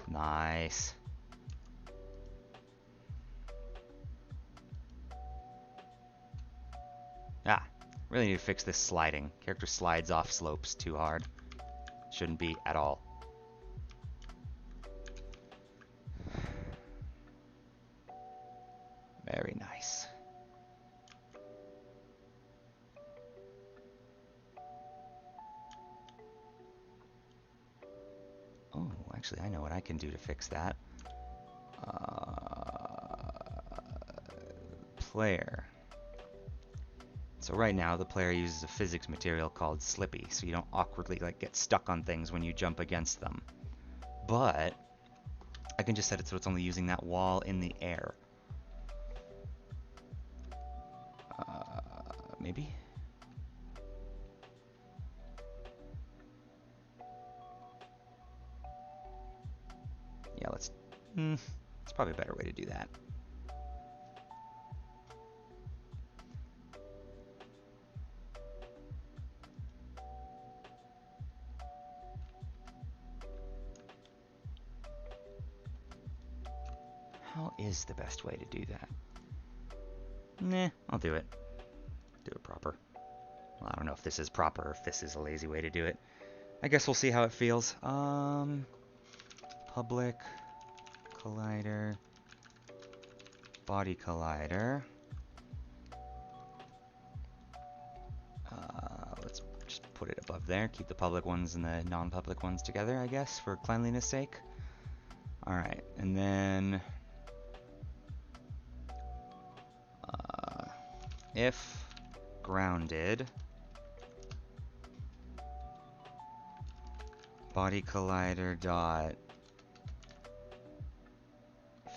Nice. Ah, really need to fix this sliding. Character slides off slopes too hard. Shouldn't be at all. Very nice. Oh, actually, I know what I can do to fix that. Player. So right now, the player uses a physics material called Slippy, so you don't awkwardly get stuck on things when you jump against them. But I can just set it so it's only using that wall in the air. Maybe? Yeah, let's... it's probably a better way to do that. How is the best way to do that? Nah, I'll do it. Do it proper. Well, I don't know if this is proper or if this is a lazy way to do it. I guess we'll see how it feels. Public collider, body collider. Let's just put it above there. Keep the public ones and the non-public ones together, I guess, for cleanliness sake. Alright, and then... if grounded, body collider dot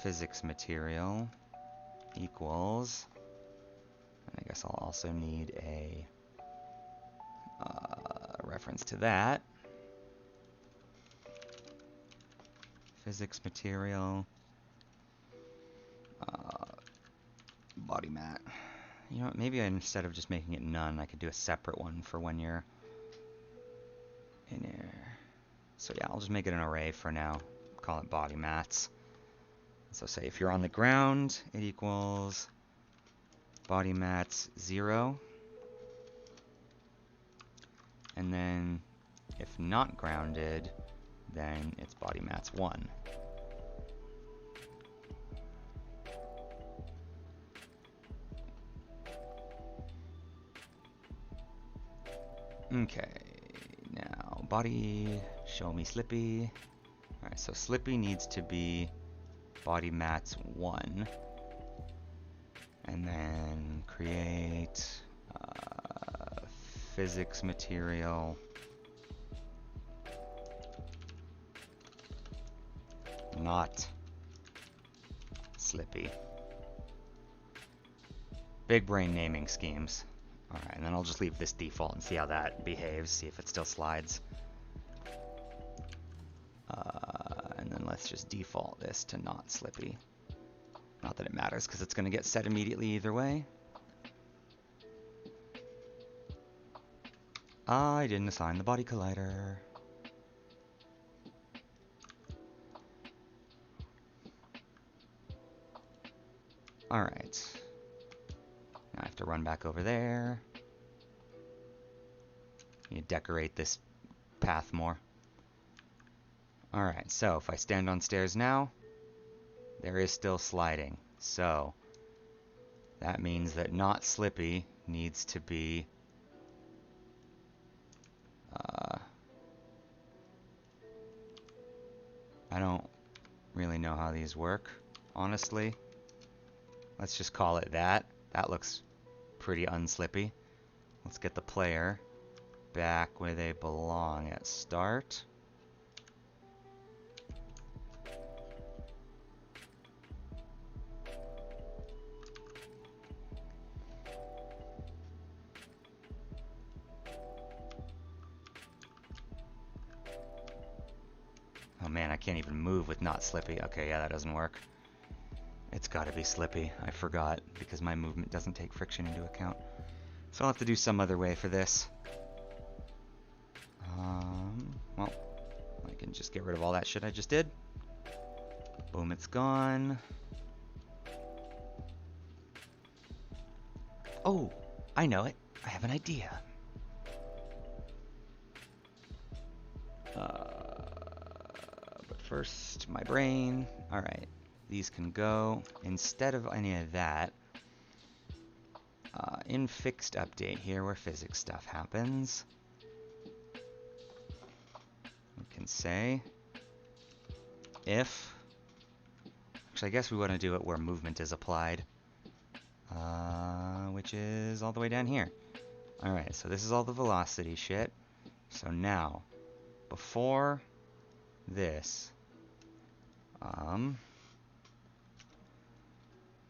physics material equals, and I guess I'll also need a reference to that. Physics material body mat. You know what, maybe instead of just making it none, I could do a separate one for when you're in here. So yeah, I'll just make it an array for now. Call it body mats. So say if you're on the ground, it equals body mats 0. And then if not grounded, then it's body mats 1. Okay, now body, show me Slippy. Alright, so Slippy needs to be body mats 1. And then create physics material not Slippy. Big brain naming schemes. Alright, and then I'll just leave this default and see how that behaves, see if it still slides. And then let's just default this to not Slippy. Not that it matters, because it's going to get set immediately either way. I didn't assign the body collider. Alright. Now I have to run back over there. You decorate this path more. Alright, so if I stand on stairs now, there is still sliding. So that means that not slippy needs to be I don't really know how these work, honestly. Let's just call it that. That looks pretty unslippy. Let's get the player back where they belong at start. Oh man, I can't even move with not slippy. Okay, yeah, that doesn't work. It's gotta be slippy. I forgot, because my movement doesn't take friction into account. So I'll have to do some other way for this. Well, I can just get rid of all that shit I just did. Boom, it's gone. Oh, I know it. I have an idea. But first, my brain. Alright, these can go. Instead of any of that, in fixed update here where physics stuff happens, we can say if, actually I guess we want to do it where movement is applied, which is all the way down here. Alright, so this is all the velocity shit. So now, before this,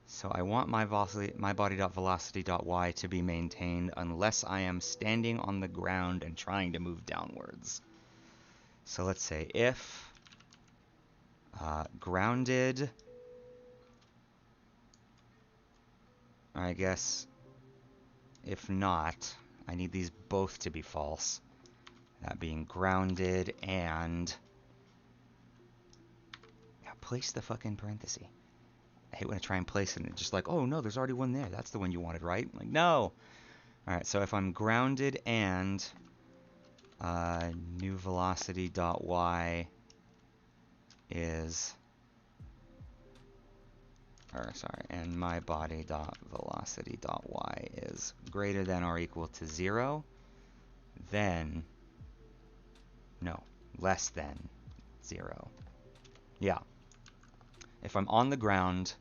so I want my body.velocity.y to be maintained unless I am standing on the ground and trying to move downwards. So let's say if grounded, or I guess if not, I need these both to be false. That being grounded and place the fucking parenthesis. I hate when I try and place it and it's just like, oh no, there's already one there. That's the one you wanted, right? Like, no. Alright, so if I'm grounded and new velocity.y is, and my body.velocity.y is greater than or equal to 0, then, no, less than 0. Yeah. If I'm on the ground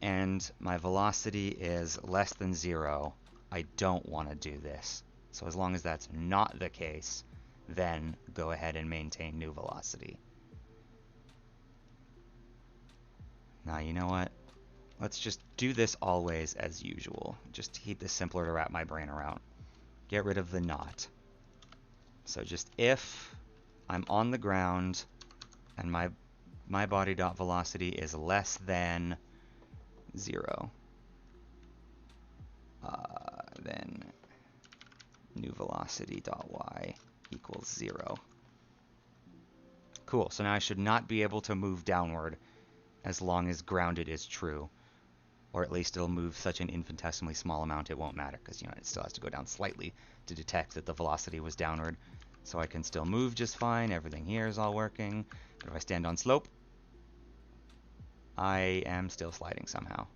and my velocity is less than 0, I don't want to do this. So as long as that's not the case, then go ahead and maintain new velocity. Now, you know what? Let's just do this always as usual, just to keep this simpler to wrap my brain around. Get rid of the not. So just if I'm on the ground and my body.velocity is less than 0, then new velocity.y equals 0. Cool, so now I should not be able to move downward as long as grounded is true. Or at least it'll move such an infinitesimally small amount it won't matter, because, you know, it still has to go down slightly to detect that the velocity was downward. So I can still move just fine, everything here is all working. But if I stand on slope, I am still sliding somehow.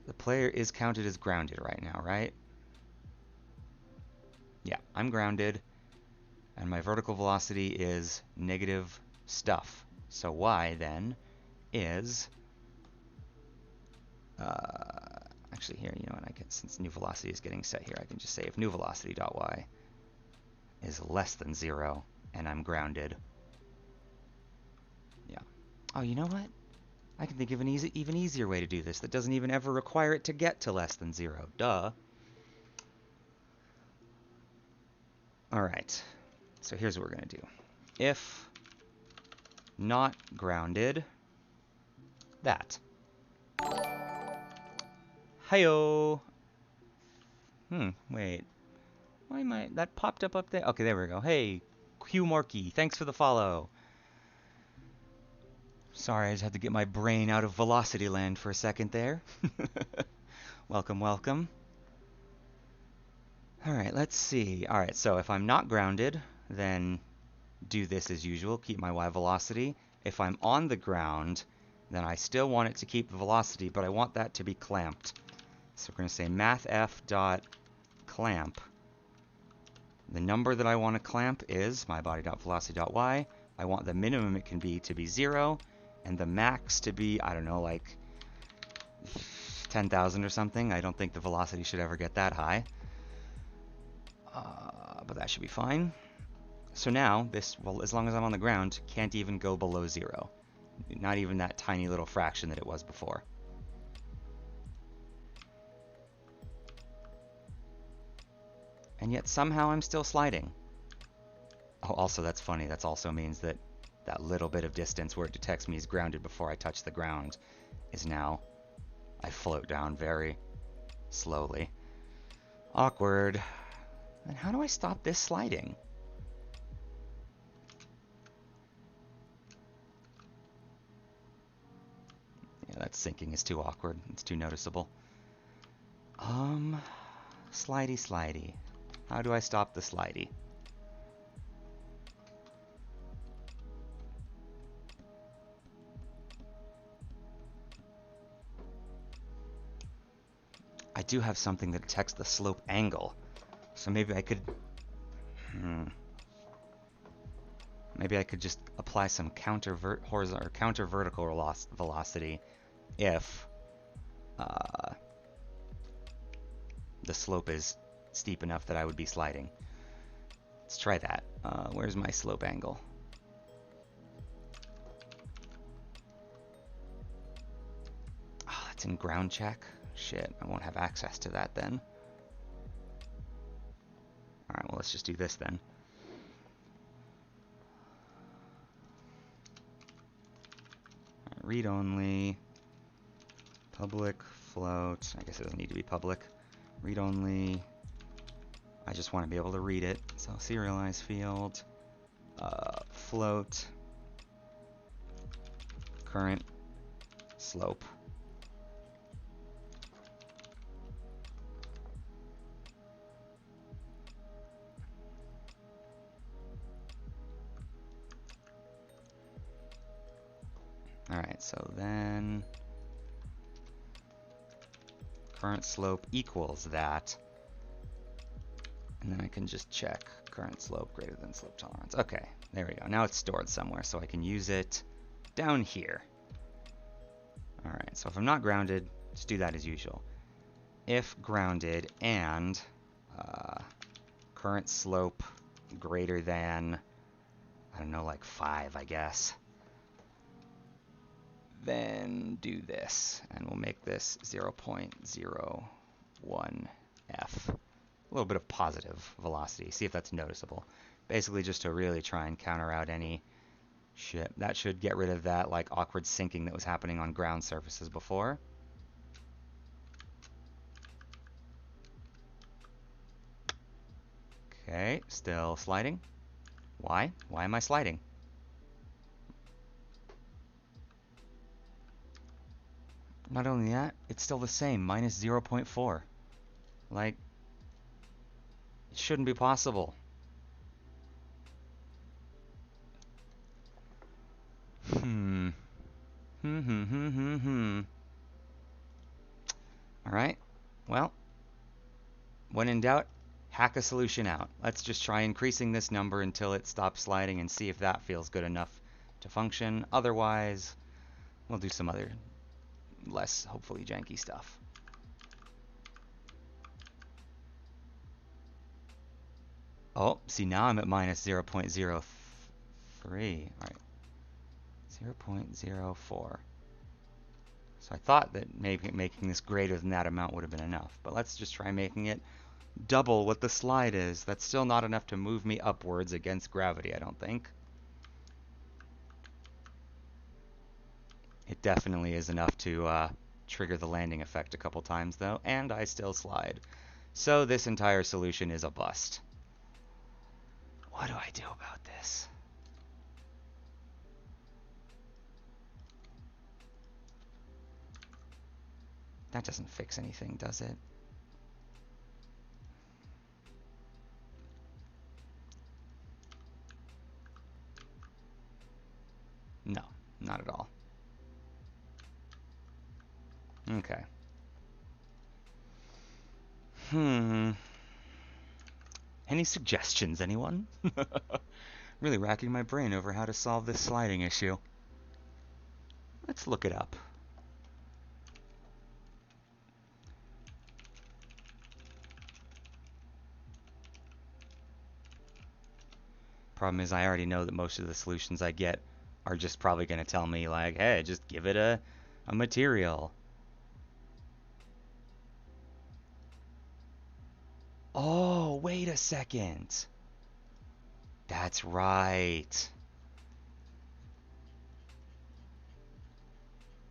The player is counted as grounded right now, right? Yeah, I'm grounded, and my vertical velocity is negative stuff. So y then is, actually here, you know what, since new velocity is getting set here, I can just say if new velocity.y is less than 0 and I'm grounded. Yeah. Oh, you know what? I can think of an even easier way to do this that doesn't even ever require it to get to less than 0. Duh. Alright. So here's what we're going to do. If not grounded, that. Hi-yo! Wait. Why am I... That popped up there? Okay, there we go. Hey, Q Morky, thanks for the follow. Sorry, I just had to get my brain out of Velocity Land for a second there. Welcome, welcome. Alright, let's see. Alright, so if I'm not grounded, then do this as usual, keep my Y velocity. If I'm on the ground, then I still want it to keep the velocity, but I want that to be clamped. So we're going to say mathf.clamp. The number that I want to clamp is my body.velocity.y. I want the minimum it can be to be 0, and the max to be, I don't know, like 10,000 or something. I don't think the velocity should ever get that high. But that should be fine. So now, this, well, as long as I'm on the ground, can't even go below 0. Not even that tiny little fraction that it was before. And yet somehow I'm still sliding. Oh, also that's funny. That also means that that little bit of distance where it detects me as grounded before I touch the ground is now, I float down very slowly. Awkward. Then how do I stop this sliding? Yeah, that sinking is too awkward. It's too noticeable. Slidey, slidey. How do I stop the slidey? I do have something that detects the slope angle. So maybe I could... Maybe I could just apply some counter vertical velocity if the slope is steep enough that I would be sliding. Let's try that. Where's my slope angle? Oh, that's in ground check. Shit, I won't have access to that then. Alright, well let's just do this then. Right, read only. Public float. I guess it doesn't need to be public. Read only. I just want to be able to read it. So serialize field. Float. Current slope. Alright, so then current slope equals that. And then I can just check current slope greater than slope tolerance. Okay, there we go. Now it's stored somewhere, so I can use it down here. Alright, so if I'm not grounded, just do that as usual. If grounded and current slope greater than, I don't know, like 5, I guess, then do this, and we'll make this 0.01 f. A little bit of positive velocity. See if that's noticeable. Basically just to really try and counter out any shit. That should get rid of that like awkward sinking that was happening on ground surfaces before. Okay, still sliding. Why? Why am I sliding? Not only that, it's still the same, minus 0.4. Like, it shouldn't be possible. Alright, well, when in doubt, hack a solution out. Let's just try increasing this number until it stops sliding and see if that feels good enough to function. Otherwise, we'll do some other less, hopefully, janky stuff. Oh, see, now I'm at minus 0.03. Alright. 0.04. So I thought that maybe making this greater than that amount would have been enough. But let's just try making it double what the slide is. That's still not enough to move me upwards against gravity, I don't think. It definitely is enough to trigger the landing effect a couple times, though, and I still slide. So this entire solution is a bust. What do I do about this? That doesn't fix anything, does it? No, not at all. Okay. Any suggestions, anyone? Really racking my brain over how to solve this sliding issue. Let's look it up. Problem is, I already know that most of the solutions I get are just probably going to tell me, like, hey, just give it a material. Oh, wait a second. That's right.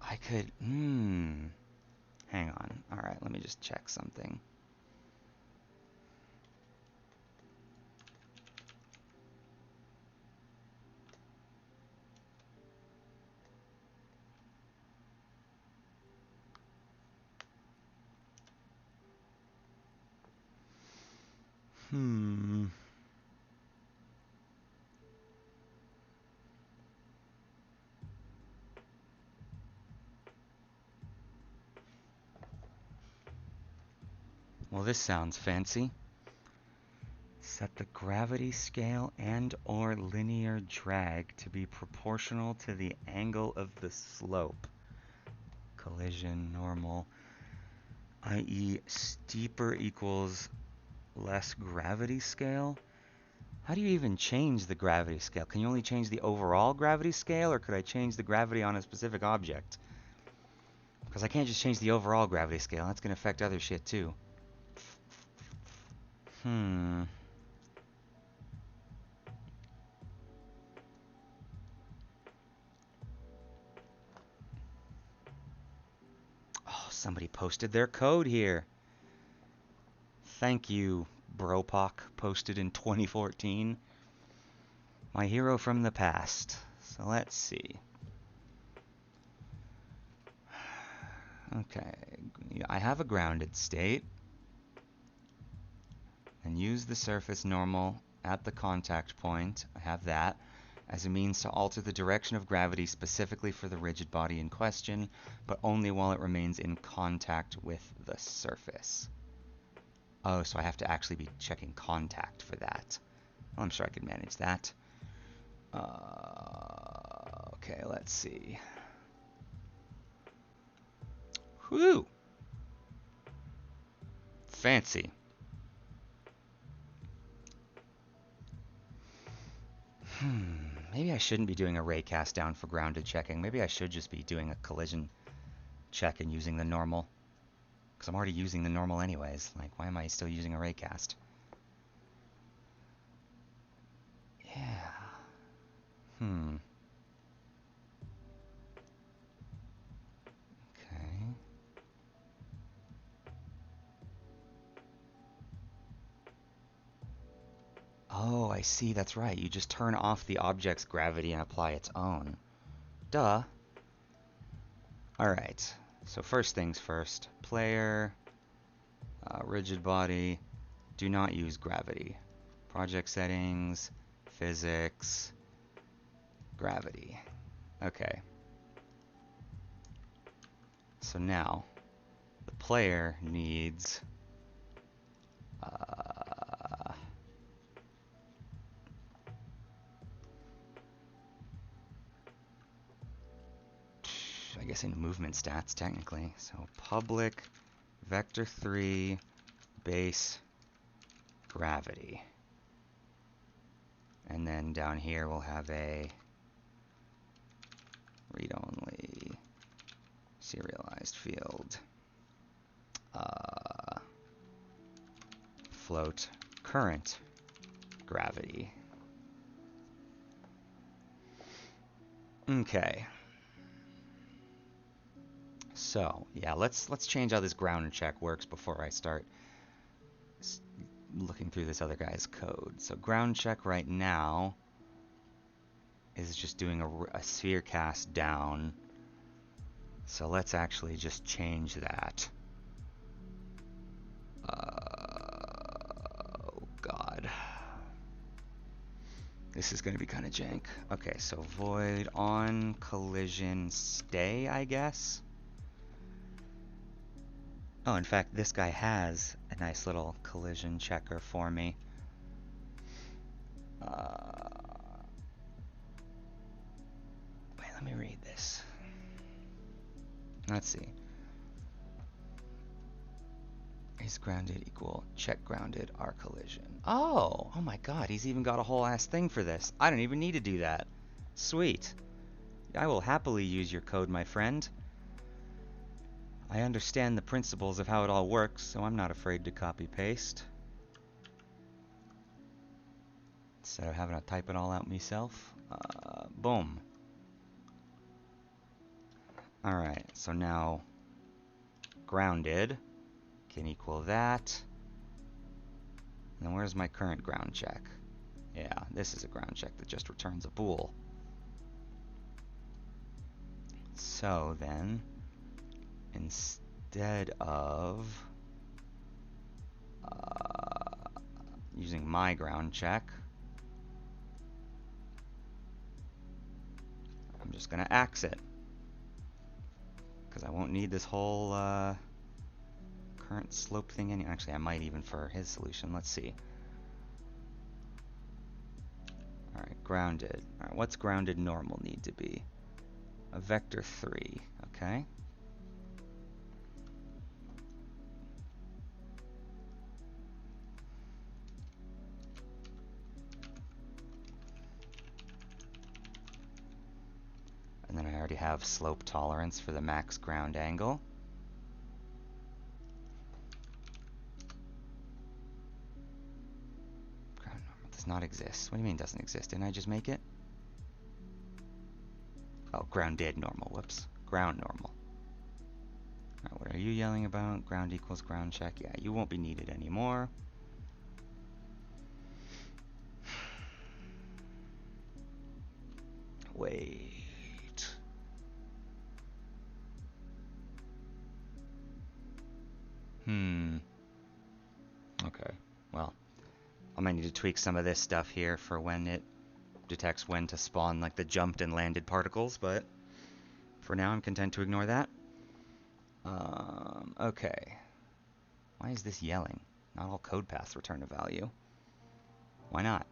I could, hang on. All right, let me just check something. Well, this sounds fancy. Set the gravity scale and or linear drag to be proportional to the angle of the slope. Collision, normal, i.e. steeper equals less gravity scale. How do you even change the gravity scale? Can you only change the overall gravity scale, or could I change the gravity on a specific object? Because I can't just change the overall gravity scale. That's going to affect other shit too. Oh, somebody posted their code here. Thank you, Bropock, posted in 2014. My hero from the past. So let's see. Okay, I have a grounded state. And use the surface normal at the contact point. I have that as a means to alter the direction of gravity specifically for the rigid body in question, but only while it remains in contact with the surface. Oh, so I have to actually be checking contact for that. Well, I'm sure I could manage that. Okay, let's see. Whew! Fancy. Maybe I shouldn't be doing a ray cast down for grounded checking. Maybe I should just be doing a collision check and using the normal. Because I'm already using the normal anyways. Like, why am I still using a ray cast? Yeah. Okay. Oh, I see. That's right. You just turn off the object's gravity and apply its own. Duh. Alright. So first things first. Player. Rigid body. Do not use gravity. Project settings. Physics. Gravity. Okay. So now, the player needs I guess in movement stats technically. So public vector 3 base gravity. And then down here we'll have a read-only serialized field. Float current gravity. Okay. So, yeah, let's change how this ground check works before I start looking through this other guy's code. So ground check right now is just doing a sphere cast down. So let's actually just change that. Oh God. This is going to be kind of jank. Okay, so void on collision stay, I guess. Oh, in fact, this guy has a nice little collision checker for me. Wait, let me read this. Let's see. Is grounded equal check grounded R collision. Oh my God, he's even got a whole ass thing for this. I don't even need to do that. Sweet. I will happily use your code, my friend. I understand the principles of how it all works, so I'm not afraid to copy paste. Instead of having to type it all out myself. Boom. Alright, so now grounded can equal that. And where's my current ground check? Yeah, this is a ground check that just returns a bool. So then, instead of using my ground check, I'm just going to axe it. Because I won't need this whole current slope thing anyway. Actually, I might even for his solution. Let's see. Alright, grounded. Alright, what's grounded normal need to be? A vector 3, okay? And then I already have slope tolerance for the max ground angle. Ground normal does not exist. What do you mean doesn't exist? Didn't I just make it? Oh, grounded normal. Whoops. Ground normal. Alright, what are you yelling about? Ground equals ground check. Yeah, you won't be needed anymore. Wait. Okay. Well, I might need to tweak some of this stuff here for when it detects when to spawn like the jumped and landed particles, but for now I'm content to ignore that. Okay. Why is this yelling? Not all code paths return a value. Why not?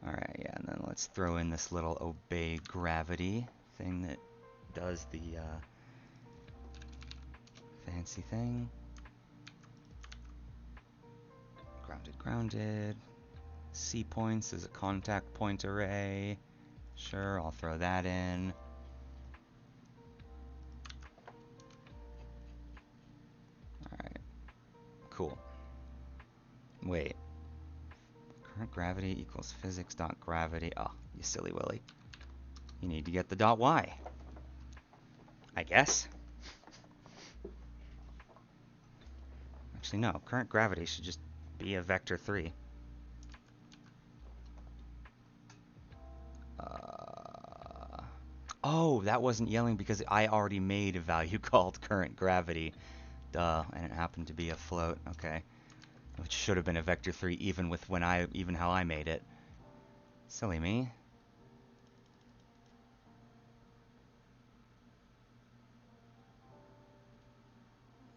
Alright, yeah, and then let's throw in this little obey gravity thing that does the fancy thing. Grounded, grounded. C points is a contact point array. Sure, I'll throw that in. Alright. Cool. Wait. Current gravity equals physics dot gravity. Oh, you silly Willy. You need to get the dot y. I guess. Actually, no. Current gravity should just be a vector 3. Oh, that wasn't yelling because I already made a value called current gravity. Duh, and it happened to be a float. Okay. Which should have been a vector 3 even with even how I made it. Silly me.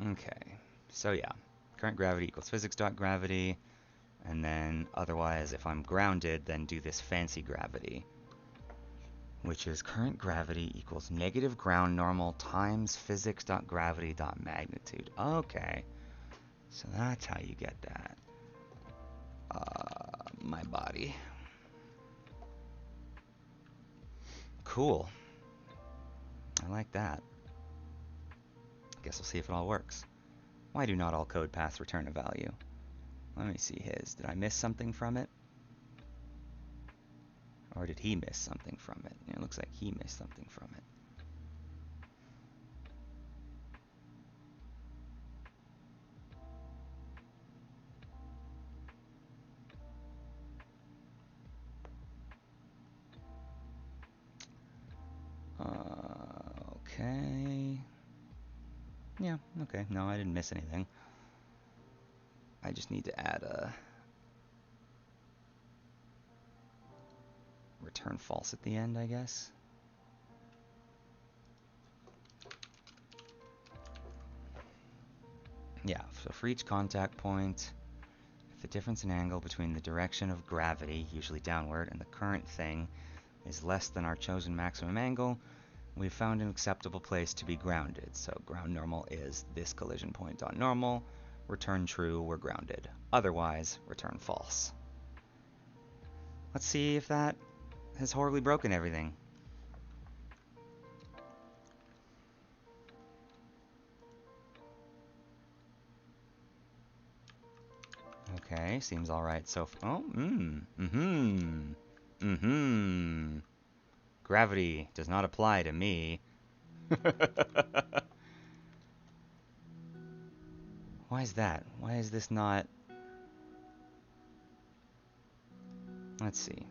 Okay. So yeah. Current gravity equals physics dot gravity. And then otherwise, if I'm grounded, then do this fancy gravity, which is current gravity equals negative ground normal times physics.gravity.magnitude. Okay, so that's how you get that. My body. Cool. I like that. Guess we'll see if it all works. Why do not all code paths return a value? Let me see his. Did I miss something from it? Or did he miss something from it? It looks like he missed something from it. Okay. Yeah, okay. No, I didn't miss anything. I just need to add a return false at the end, I guess. Yeah, so for each contact point, if the difference in angle between the direction of gravity, usually downward, and the current thing is less than our chosen maximum angle, we've found an acceptable place to be grounded. So ground normal is this collision point on normal. Return true, we're grounded. Otherwise, return false. Let's see if that has horribly broken everything. Okay, seems alright so far. Gravity does not apply to me. Why is that? Why is this not... Let's see.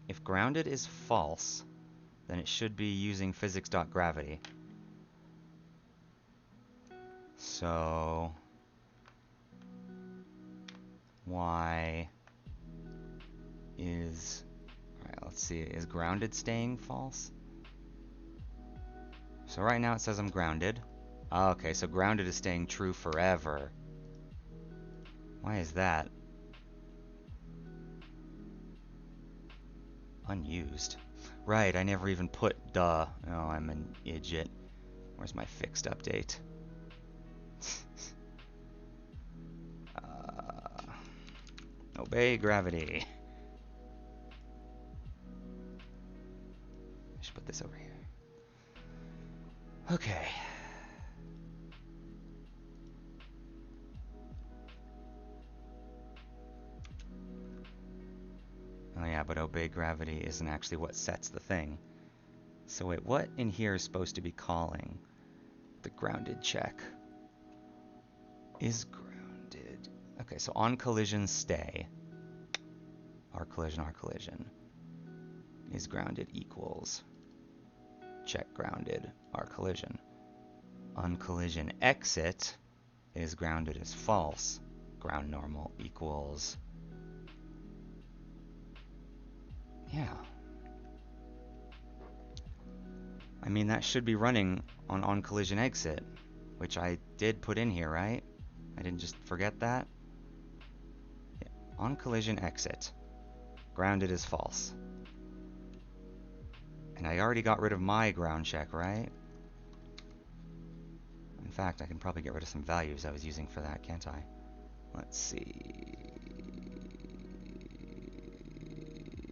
If grounded is false, then it should be using physics.gravity. So... why is... Alright, let's see. Is grounded staying false? So right now it says I'm grounded. Okay, so grounded is staying true forever. Why is that? Unused. Right, I never even put duh. Oh, I'm an idiot. Where's my fixed update? Obey gravity. I should put this over here. Okay. Oh yeah, but obey gravity isn't actually what sets the thing. So wait, what in here is supposed to be calling the grounded check? Is grounded. Okay, so on collision stay. Our collision. Is grounded equals check grounded, our collision. On collision exit is grounded is false. Ground normal equals... Yeah. I mean, that should be running on collision exit, which I did put in here, right? I didn't just forget that. Yeah. On collision exit, grounded is false. And I already got rid of my ground check, right? In fact, I can probably get rid of some values I was using for that, can't I? Let's see.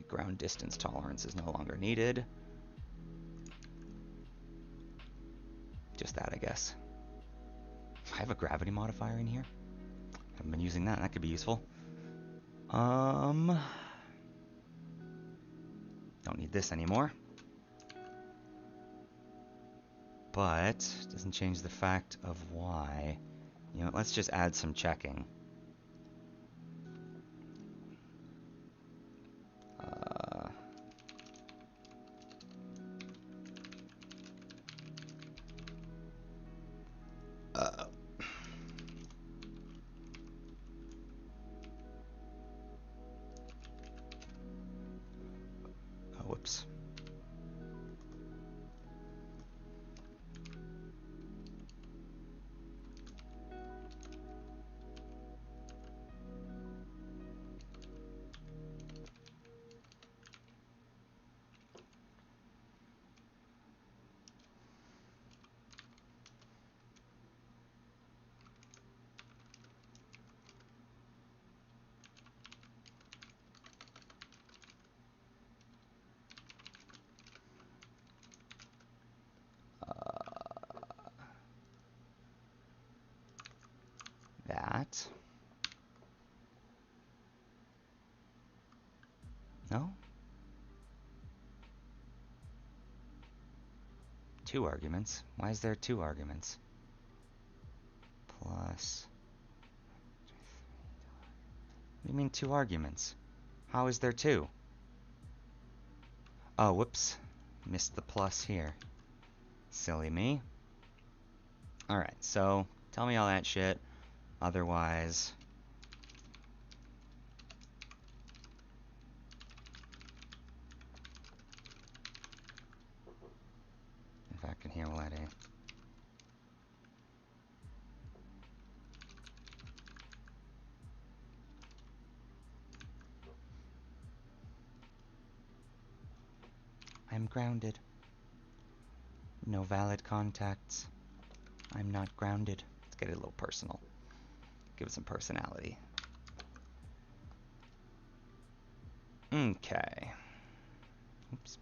Ground distance tolerance is no longer needed. Just that, I guess. I have a gravity modifier in here. Haven't been using that. That could be useful. Don't need this anymore. But doesn't change the fact of why. You know, let's just add some checking. Whoops. That. No? 2 arguments? Why is there 2 arguments? Plus... What do you mean 2 arguments? How is there 2? Oh, whoops. Missed the plus here. Silly me. Alright, so tell me all that shit. Otherwise... If I can hear what it is. I'm grounded. No valid contacts. I'm not grounded. Let's get it a little personal. Give it some personality. Okay. Oops.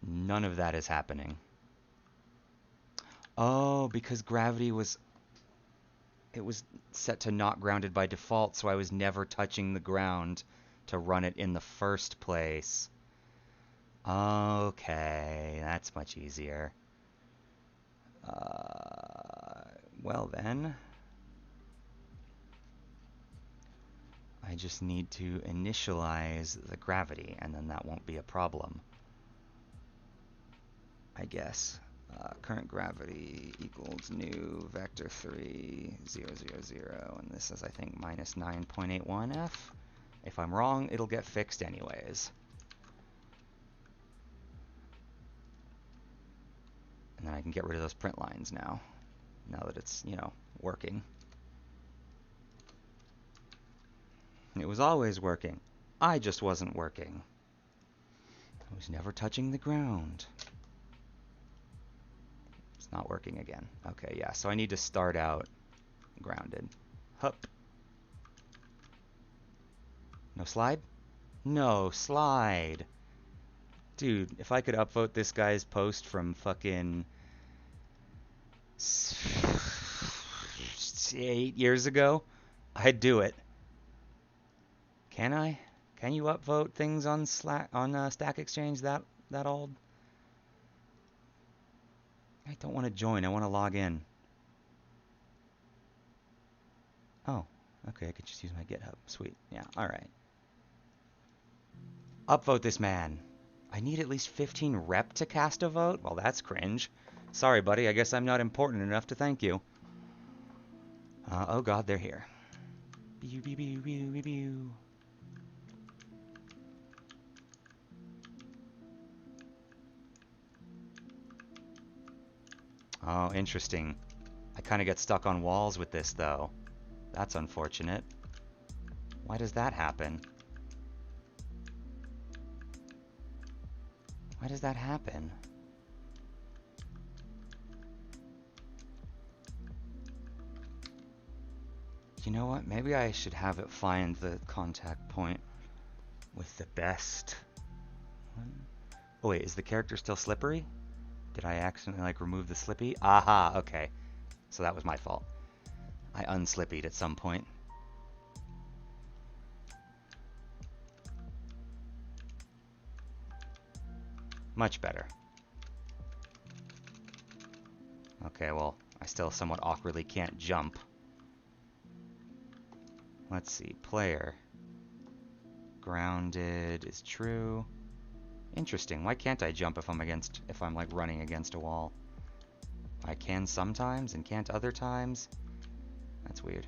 None of that is happening. Oh, because gravity was... It was set to not grounded by default, so I was never touching the ground to run it in the first place. Okay, that's much easier. Well then, I just need to initialize the gravity, and then that won't be a problem, I guess. Current gravity equals new vector 3, 0, 0, 0, and this is, I think, minus 9.81 F. If I'm wrong, it'll get fixed anyways. And then I can get rid of those print lines now that it's, you know, working. It was always working. I just wasn't working. I was never touching the ground. It's not working again. Okay, yeah, so I need to start out grounded. Hup. No slide? No slide. Dude, if I could upvote this guy's post from fucking 8 years ago, I'd do it. Can I? Can you upvote things on Slack, on Stack Exchange that old? I don't want to join. I want to log in. Oh, okay. I could just use my GitHub. Sweet. Yeah. All right. Upvote this man. I need at least 15 rep to cast a vote? Well, that's cringe. Sorry, buddy. I guess I'm not important enough to thank you. Oh, God. They're here. Pew, pew, pew, pew, pew, pew. Oh, interesting. I kind of get stuck on walls with this, though. That's unfortunate. Why does that happen? Why does that happen? You know what? Maybe I should have it find the contact point with the best one. Oh, wait. Is the character still slippery? Did I accidentally, like, remove the slippy? Aha, okay. So that was my fault. I unslippied at some point. Much better. Okay, well, I still somewhat awkwardly can't jump. Let's see. Player. Grounded is true. Interesting. Why can't I jump if I'm like running against a wall? I can sometimes and can't other times. That's weird.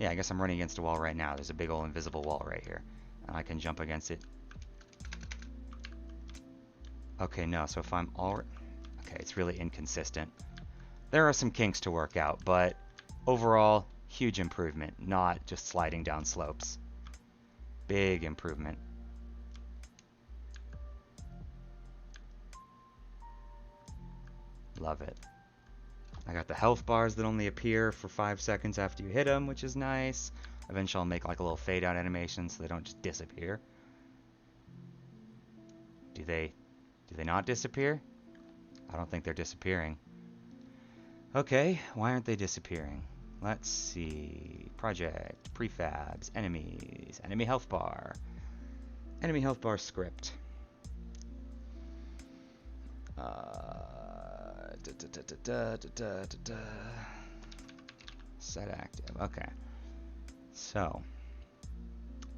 Yeah, I guess I'm running against a wall right now. There's a big old invisible wall right here. And I can jump against it. Okay, no, so if I'm already... Okay, it's really inconsistent. There are some kinks to work out, but overall, huge improvement. Not just sliding down slopes. Big improvement. Love it. I got the health bars that only appear for 5 seconds after you hit them, which is nice. Eventually I'll make like a little fade out animation so they don't just disappear. Do they not disappear? I don't think they're disappearing. Okay, why aren't they disappearing? Let's see. Project, prefabs, enemies, enemy health bar. Enemy health bar script. Set active. Okay. So,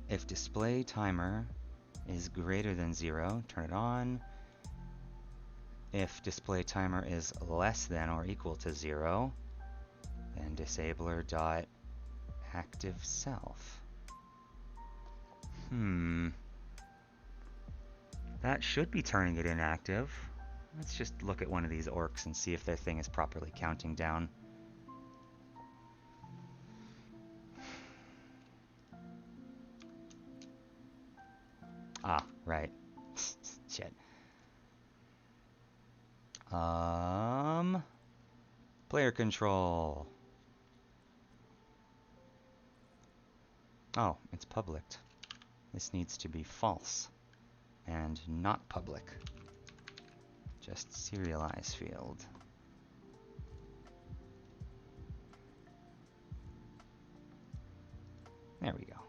if display timer is greater than 0, turn it on. If display timer is less than or equal to 0, then disabler dot active self. That should be turning it inactive. Let's just look at one of these orcs and see if their thing is properly counting down. Ah, right. Shit. Player control. Oh, it's public. This needs to be false and not public. Just serialize field. There we go.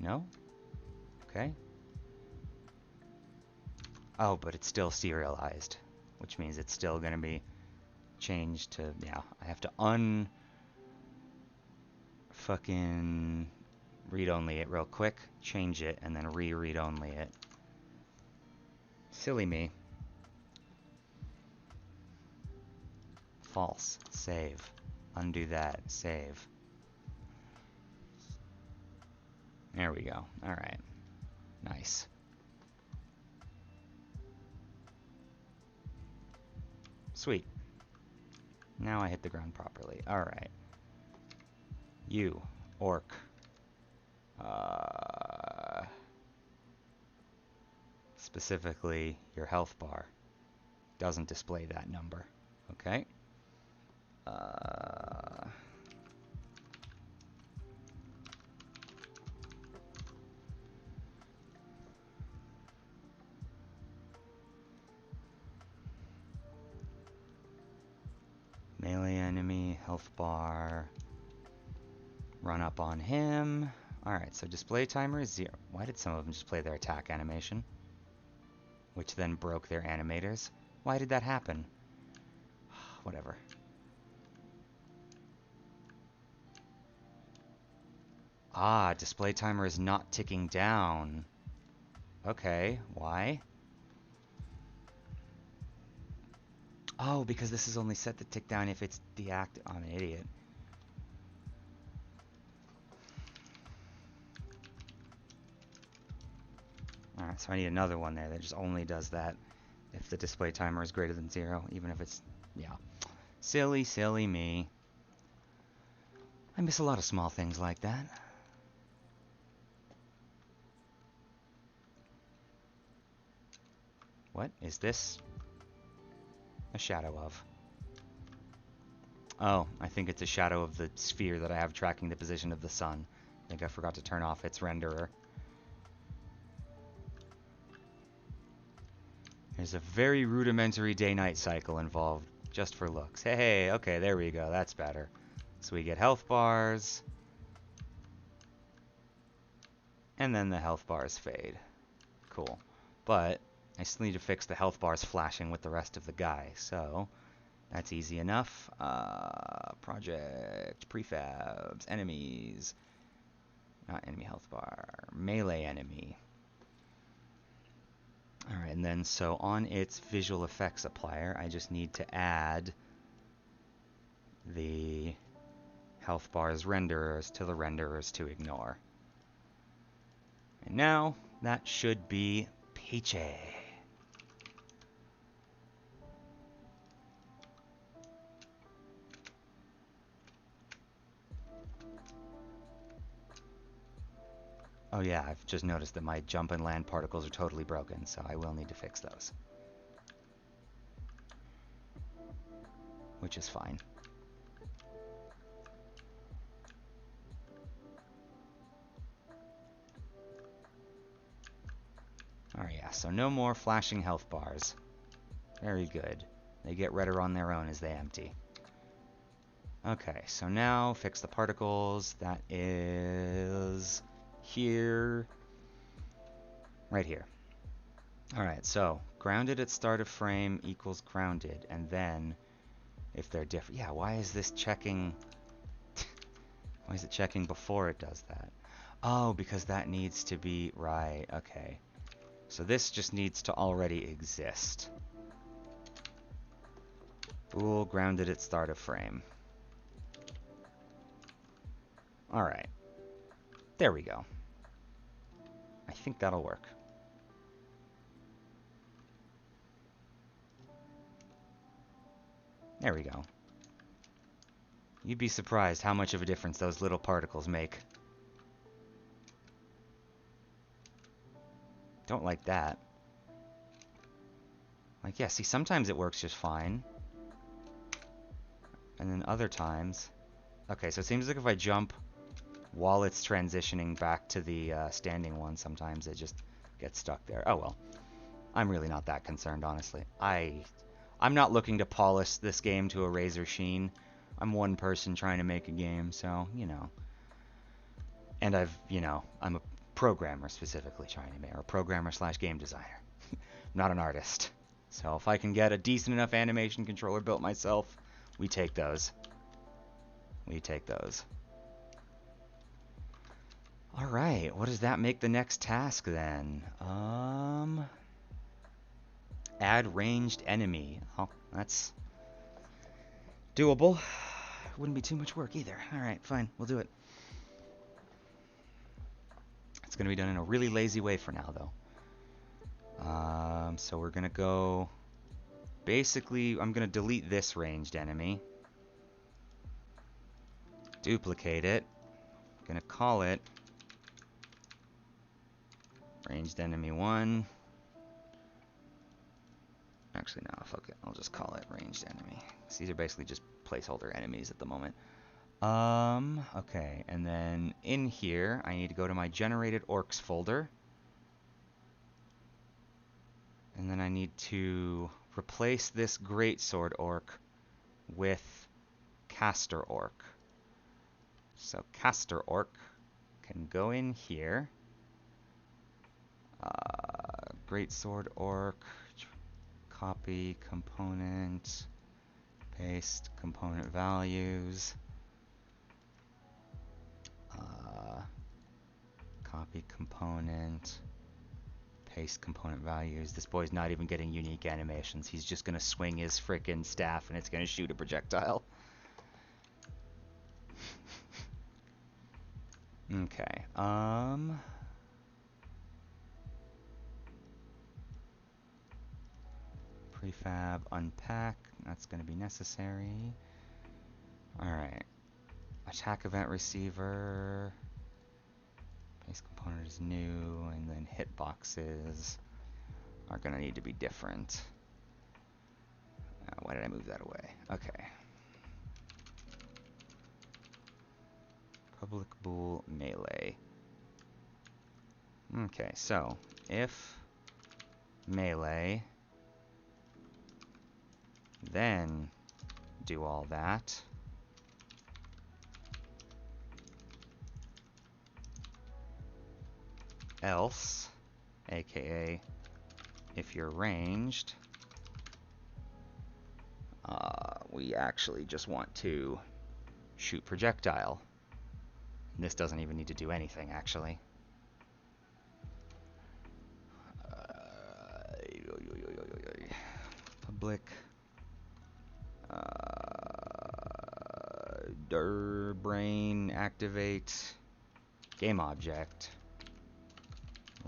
No? Okay. Oh, but it's still serialized, which means it's still going to be changed to, yeah, I have to fucking read only it real quick, change it, and then read only it. Silly me. False. Save. Undo that. Save. There we go. Alright. Nice. Sweet. Now I hit the ground properly. Alright. You, orc. Specifically, your health bar doesn't display that number. Okay. Melee enemy, health bar. Run up on him. Alright, so display timer is 0. Why did some of them just play their attack animation? Which then broke their animators. Why did that happen? Whatever. Ah, display timer is not ticking down. Okay, why? Oh, because this is only set to tick down if it's deactivated. I'm an idiot. Alright, so I need another one there that just only does that if the display timer is greater than 0, even if it's, yeah. Silly, silly me. I miss a lot of small things like that. What is this a shadow of? Oh, I think it's a shadow of the sphere that I have tracking the position of the sun. I think I forgot to turn off its renderer. There's a very rudimentary day-night cycle involved, just for looks. Hey, okay, there we go, that's better. So we get health bars, and then the health bars fade. Cool. But I still need to fix the health bars flashing with the rest of the guy, so that's easy enough. Project, prefabs, enemies, not enemy health bar, melee enemy. Alright, and then so on its visual effects applier, I just need to add the health bars renderers to the renderers to ignore. And now that should be peachy. Oh yeah, I've just noticed that my jump and land particles are totally broken, so I will need to fix those. Which is fine. Alright, yeah, so no more flashing health bars. Very good. They get redder on their own as they empty. Okay, so now fix the particles. That is here. Right here. Alright, so grounded at start of frame equals grounded. And then if they're different... Yeah, why is this checking... Why is it checking before it does that? Oh, because that needs to be... Right, okay. So this just needs to already exist. Bool grounded at start of frame. Alright. There we go. I think that'll work. There we go. You'd be surprised how much of a difference those little particles make. Don't like that. Like, yeah, see, sometimes it works just fine. And then other times... Okay, so it seems like if I jump while it's transitioning back to the standing one, sometimes it just gets stuck there. Oh well. I'm really not that concerned, honestly. I'm not looking to polish this game to a razor sheen. I'm one person trying to make a game, so, you know. And I'm a programmer specifically trying to make, or programmer / game designer. Not an artist. So if I can get a decent enough animation controller built myself, we take those. We take those. Alright, what does that make the next task then? Add ranged enemy. Oh, that's doable. Wouldn't be too much work either. Alright, fine, we'll do it. It's going to be done in a really lazy way for now, though. So we're going to go... Basically, I'm going to delete this ranged enemy. Duplicate it. I'm going to call it ranged enemy 1. Actually, no, fuck it. I'll just call it ranged enemy. These are basically just placeholder enemies at the moment. Okay, and then in here, I need to go to my generated orcs folder. And then I need to replace this greatsword orc with caster orc. So caster orc can go in here. Greatsword orc, copy component, paste component values. Copy component, paste component values. This boy's not even getting unique animations. He's just gonna swing his frickin' staff and it's gonna shoot a projectile. Okay, prefab unpack, that's gonna be necessary. Alright. Attack event receiver. Base component is new, and then hitboxes are gonna need to be different. Why did I move that away? Okay. Public bool melee. Okay, so if melee, then do all that. Else, aka if you're ranged, we actually just want to shoot projectile. And this doesn't even need to do anything, actually. Public dir brain activate game object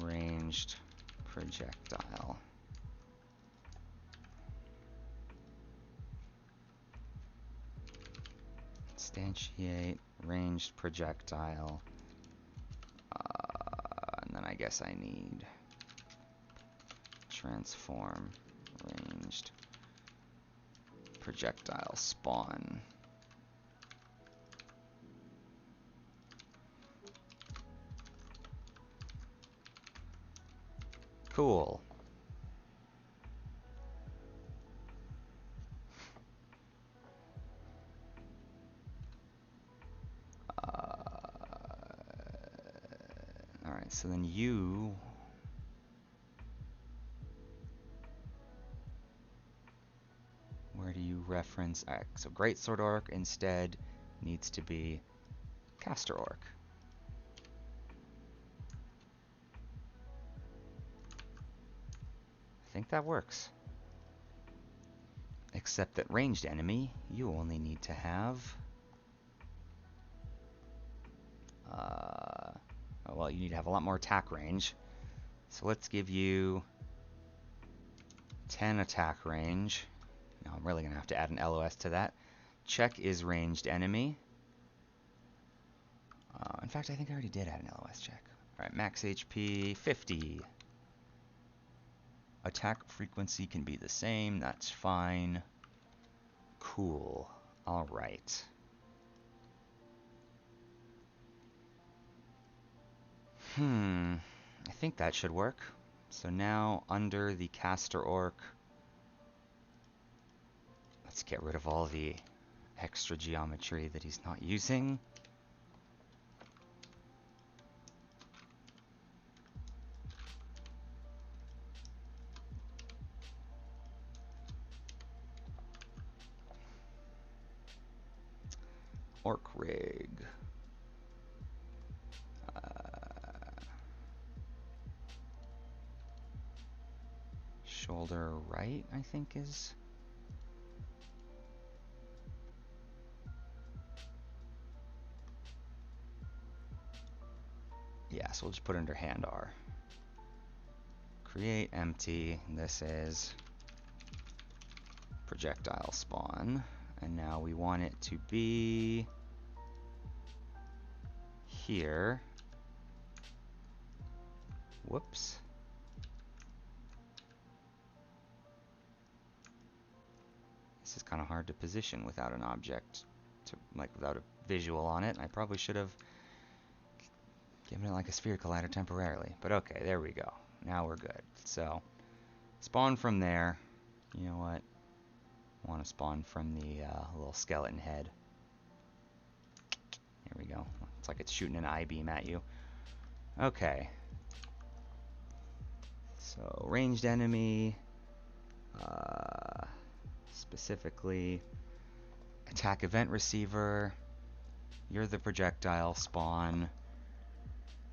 ranged projectile. Instantiate ranged projectile. And then I guess I need transform ranged projectile spawn. Cool. Alright, so then you... Where do you reference? Alright, so Greatsword Orc instead needs to be Caster Orc. I think that works. Except that ranged enemy, you only need to have... well, you need to have a lot more attack range. So let's give you 10 attack range. Now I'm really going to have to add an LOS to that. Check is ranged enemy. In fact, I think I already did add an LOS check. Alright, max HP 50. Attack frequency can be the same. That's fine. Cool. Alright. I think that should work. So now under the Caster Orc, let's get rid of all the extra geometry that he's not using. Orc rig. Shoulder right, I think is. Yeah, so we'll just put it under hand R. Create empty. This is projectile spawn. And now we want it to be here. Whoops. This is kind of hard to position without an object, without a visual on it. I probably should have given it like a sphere collider temporarily. But okay, there we go. Now we're good. So, spawn from there. You know what? I want to spawn from the little skeleton head. There we go. It's like it's shooting an I-beam at you. Okay. So, ranged enemy. Specifically, attack event receiver. You're the projectile spawn.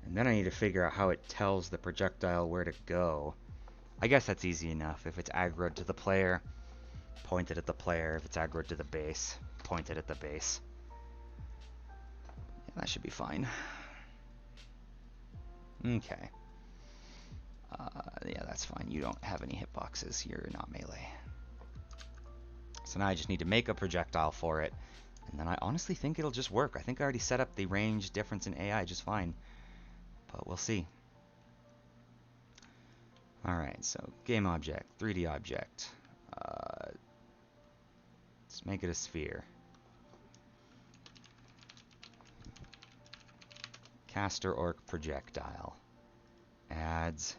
And then I need to figure out how it tells the projectile where to go. I guess that's easy enough. If it's aggroed to the player, point it at the player. If it's aggroed to the base, point it at the base. Yeah, that should be fine. Okay. Yeah, that's fine. You don't have any hitboxes. You're not melee. So now I just need to make a projectile for it. And then I honestly think it'll just work. I think I already set up the range difference in AI just fine. But we'll see. Alright, so game object, 3D object. Let's make it a sphere. Caster Orc projectile. Adds.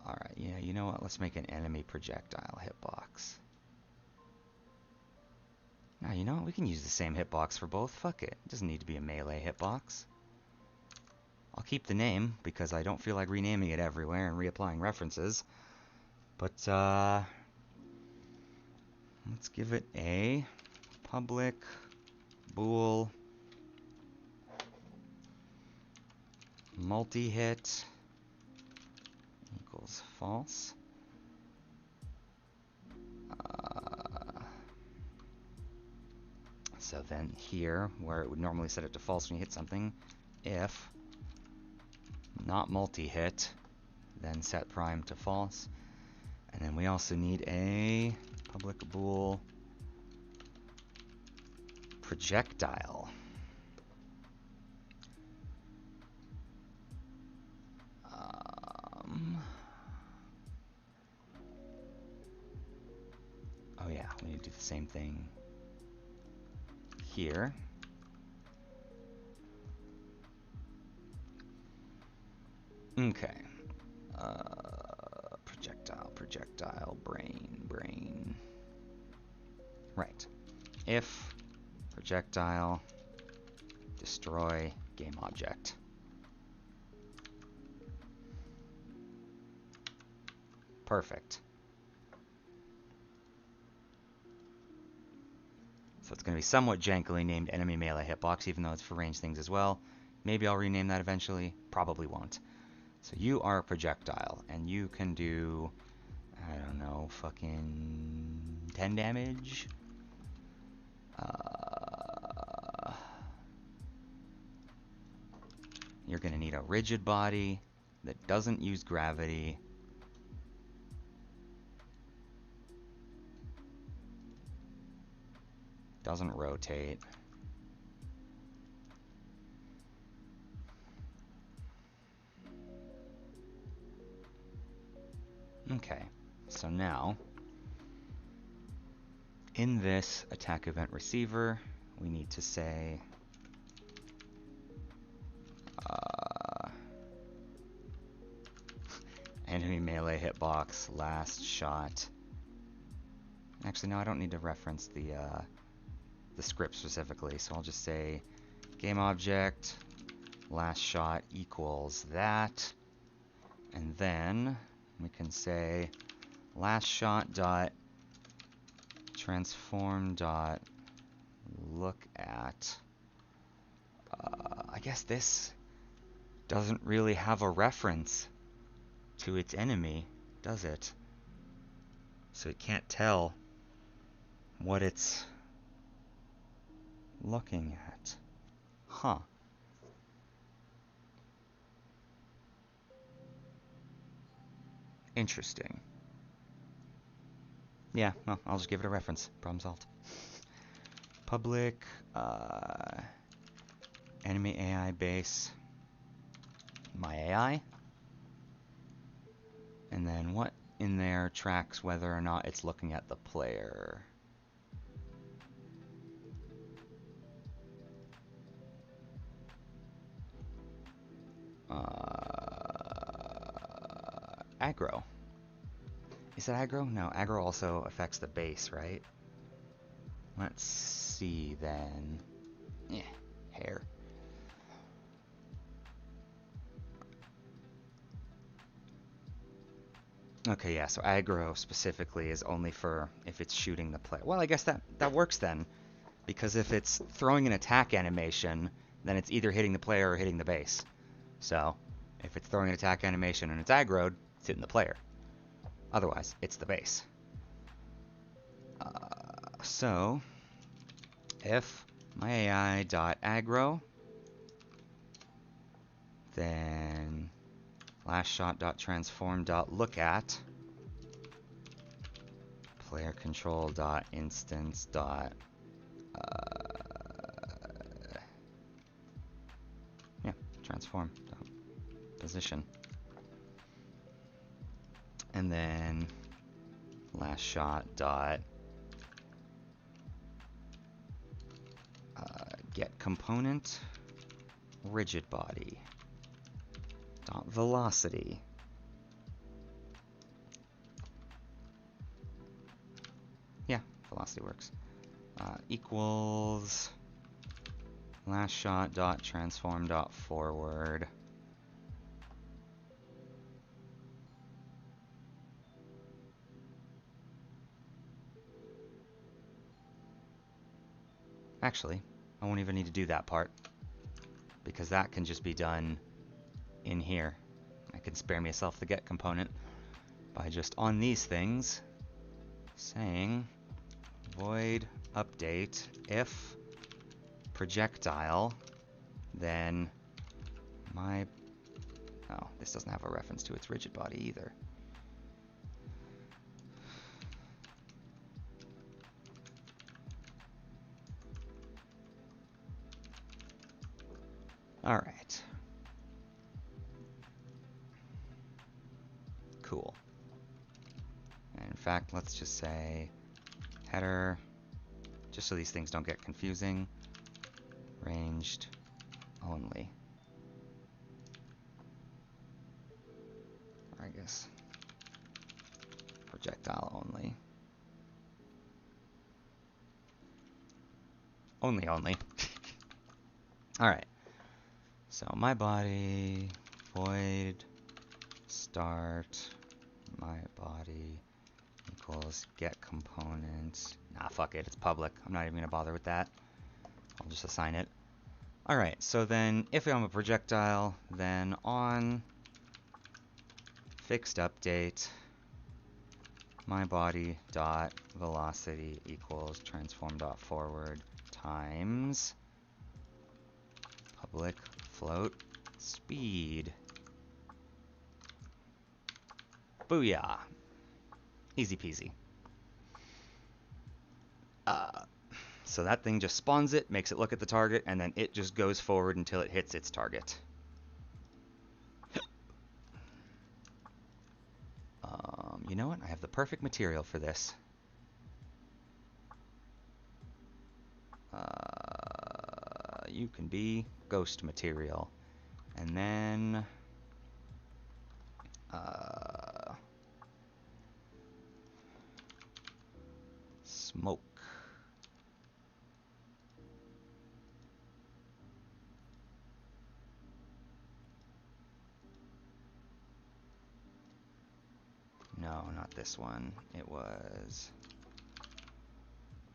Alright, yeah, you know what? Let's make an enemy projectile hitbox. Now, you know what? We can use the same hitbox for both. Fuck it. It doesn't need to be a melee hitbox. I'll keep the name, because I don't feel like renaming it everywhere and reapplying references. But, let's give it a public bool multi-hit equals false. So then here, where it would normally set it to false when you hit something, if not multi-hit, then set prime to false. And then we also need a public bool projectile. Oh yeah, we need to do the same thing here. Okay. Projectile, brain. Right. If projectile destroy game object. Perfect. So it's going to be somewhat jankily named enemy melee hitbox, even though it's for ranged things as well. Maybe I'll rename that eventually. Probably won't. So you are a projectile, and you can do, I don't know, fucking 10 damage? You're going to need a rigid body that doesn't use gravity. Doesn't rotate. Okay, so now, in this attack event receiver, we need to say enemy melee hitbox, last shot. Actually, no, I don't need to reference the script specifically, so I'll just say game object, last shot equals that, and then we can say last shot dot transform dot look at. I guess this doesn't really have a reference to its enemy, does it? So it can't tell what it's looking at. Huh. Interesting. Yeah, well, I'll just give it a reference. Problem solved. Public, enemy AI base, my AI. And then what in there tracks whether or not it's looking at the player? Aggro. Is it aggro? No, aggro also affects the base, right? Let's see then. Yeah, hair. Okay, yeah, so aggro specifically is only for if it's shooting the player. Well, I guess that works then, because if it's throwing an attack animation, then it's either hitting the player or hitting the base. So, if it's throwing an attack animation and it's aggroed, it's hitting the player. Otherwise, it's the base. So, if my AI dot aggro, then last shot dot transform dot look at player control dot instance dot transform dot position, and then last shot dot get component rigid body dot velocity. Yeah, velocity works. Equals last shot dot transform dot forward. Actually, I won't even need to do that part, because that can just be done in here. I can spare myself the get component by just on these things saying void update if projectile, then my, oh, this doesn't have a reference to its rigid body either. All right. Cool. And in fact, let's just say header, just so these things don't get confusing, ranged only. Or I guess projectile only. Only. Alright, so my body, void, start, my body equals get component. Nah, fuck it, it's public. I'm not even going to bother with that. I'll just assign it. Alright, so then if I'm a projectile, then on fixed update, my body dot velocity equals transform dot forward times public float speed. Booyah. Easy peasy. So that thing just spawns it, makes it look at the target, and then it just goes forward until it hits its target. You know what? I have the perfect material for this. You can be ghost material. And then... smoke. No, not this one. It was...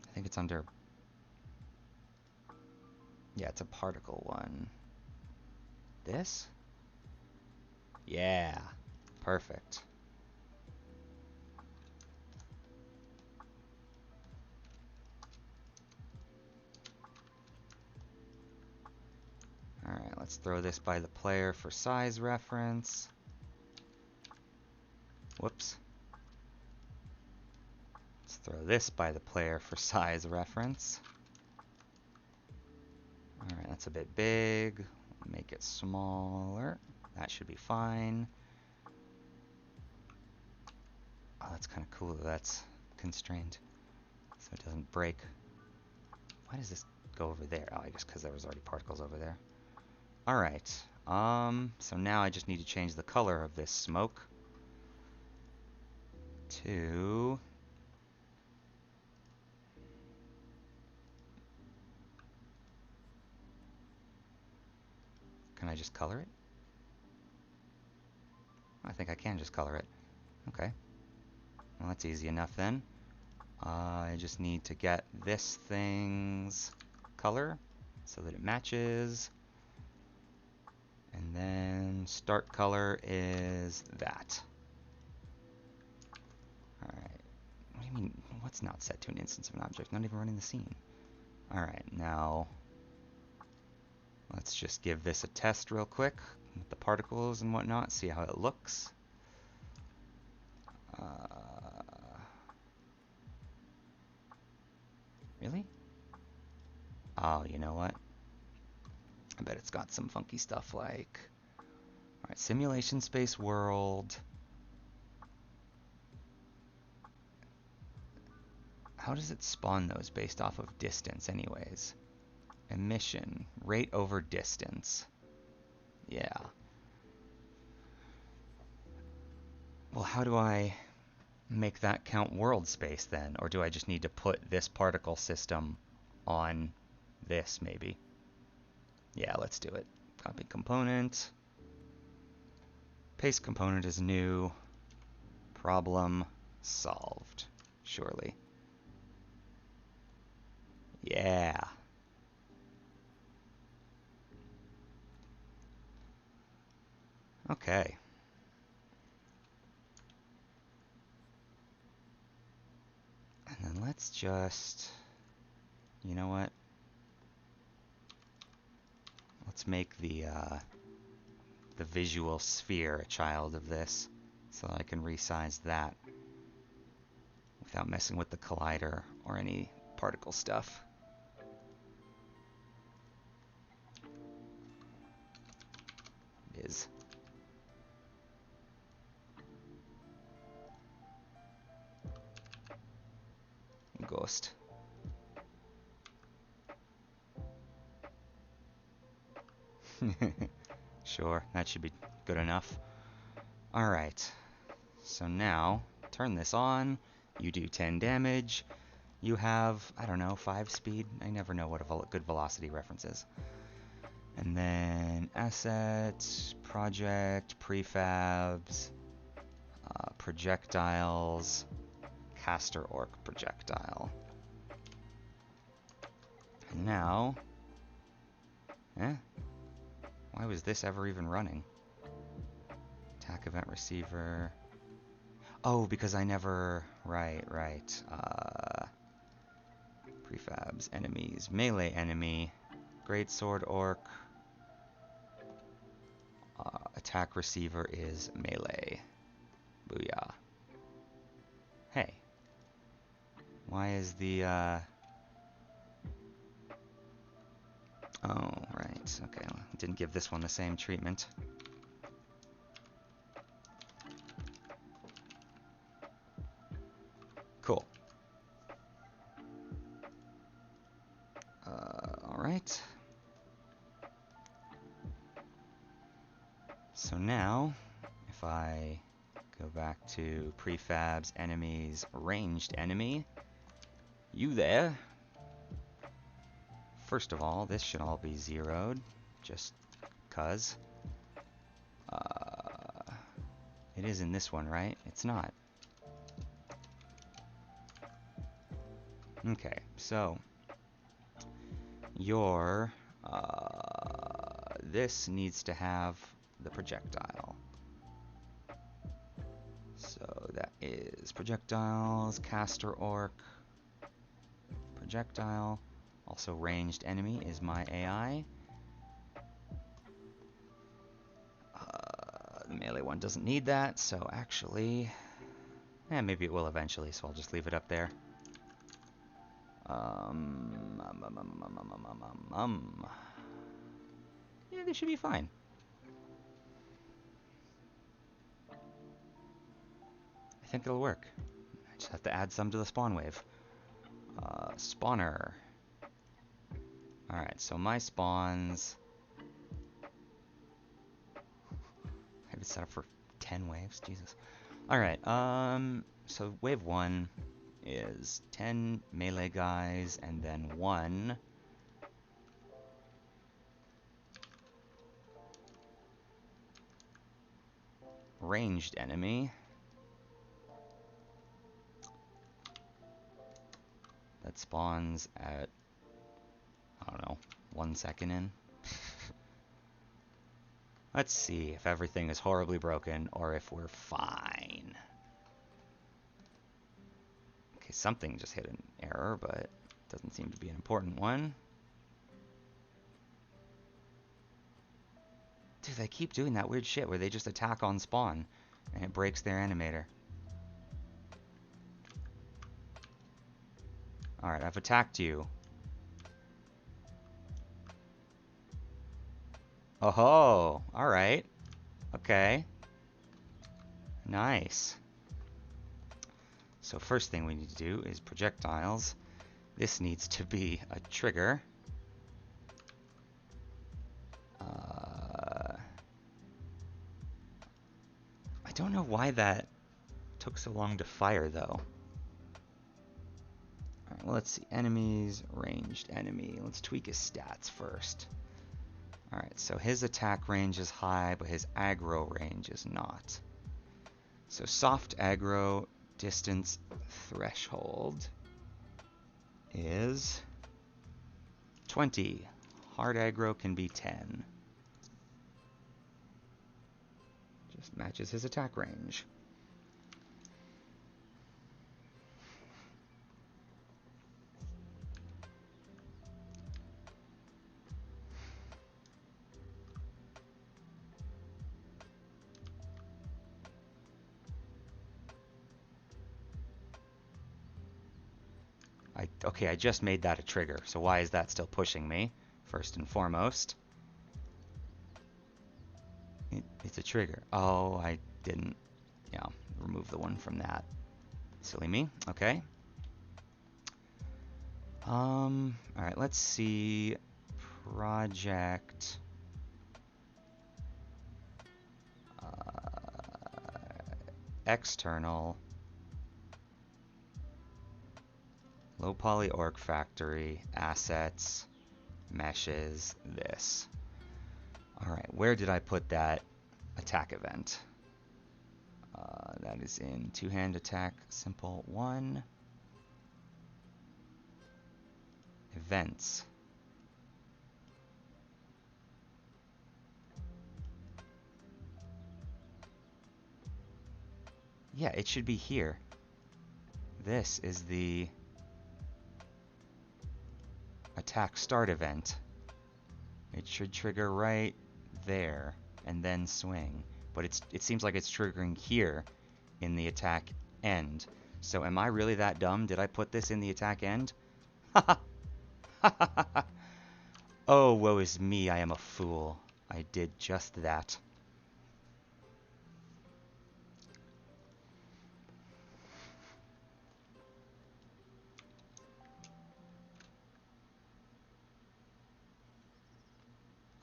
I think it's under... Yeah, it's a particle one. This? Yeah. Perfect. Alright, let's throw this by the player for size reference. Whoops. Let's throw this by the player for size reference. Alright, that's a bit big. Make it smaller. That should be fine. Oh, that's kind of cool that that's constrained, so it doesn't break. Why does this go over there? Oh, I guess because there was already particles over there. Alright, so now I just need to change the color of this smoke to... Can I just color it? I think I can just color it. Okay. Well, that's easy enough then. I just need to get this thing's color so that it matches. And then start color is that. Alright. What do you mean? What's not set to an instance of an object? Not even running the scene. Alright, now let's just give this a test real quick with the particles and whatnot, see how it looks. Really? Oh, you know what? I bet it's got some funky stuff like... Alright, simulation space world. How does it spawn those based off of distance anyways? Emission, rate over distance. Yeah. Well, how do I make that count world space then? Or do I just need to put this particle system on this maybe? Yeah, let's do it. Copy component. Paste component is new. Problem solved. Surely. Yeah. Okay. And then let's just... You know what? Let's make the visual sphere a child of this, so I can resize that without messing with the collider or any particle stuff. It is. Ghost. Sure, that should be good enough. Alright, so now turn this on. You do 10 damage. You have, I don't know, 5 speed. I never know what a good velocity reference is. And then assets, project, prefabs, projectiles, caster orc projectile. And now, why was this ever even running? Attack event receiver. Oh, because I never, right. Prefabs, enemies, melee enemy, greatsword orc. Attack receiver is melee. Booyah. Hey. Why is the, oh, right. Okay, well, didn't give this one the same treatment. Cool. Alright. So now, if I go back to prefabs, enemies, ranged enemy, you there. First of all, this should all be zeroed, just cuz. It is in this one, right? It's not. Okay, so your this needs to have the projectile. So that is projectiles, caster orc, projectile. Also ranged enemy is my AI. The melee one doesn't need that, so actually, maybe it will eventually, so I'll just leave it up there. Yeah, this should be fine. I think it'll work. I just have to add some to the spawn wave. Spawner. Alright, so my spawns... I have it set up for 10 waves, Jesus. Alright, so wave 1 is 10 melee guys, and then 1... ranged enemy. That spawns at, I don't know, 1 second in. Let's see if everything is horribly broken or if we're fine. Okay, something just hit an error, but it doesn't seem to be an important one. Dude, they keep doing that weird shit where they just attack on spawn and it breaks their animator. Alright, I've attacked you. Oh-ho! Alright. Okay. Nice. So first thing we need to do is projectiles. This needs to be a trigger. I don't know why that took so long to fire, though. Alright, well, let's see. Enemies, ranged enemy. Let's tweak his stats first. Alright, so his attack range is high, but his aggro range is not. So soft aggro distance threshold is 20. Hard aggro can be 10. Just matches his attack range. Okay, I just made that a trigger, so why is that still pushing me? First and foremost. It's a trigger. Oh, I didn't, remove the one from that. Silly me. Okay. Alright, let's see. Project. External. Low poly orc factory. Assets. Meshes. This. Alright, where did I put that attack event? That is in two-hand attack, simple 1. Events. Yeah, it should be here. This is the attack start event. It should trigger right there and then swing. But it seems like it's triggering here in the attack end. So am I really that dumb? Did I put this in the attack end? Oh, woe is me, I am a fool. I did just that.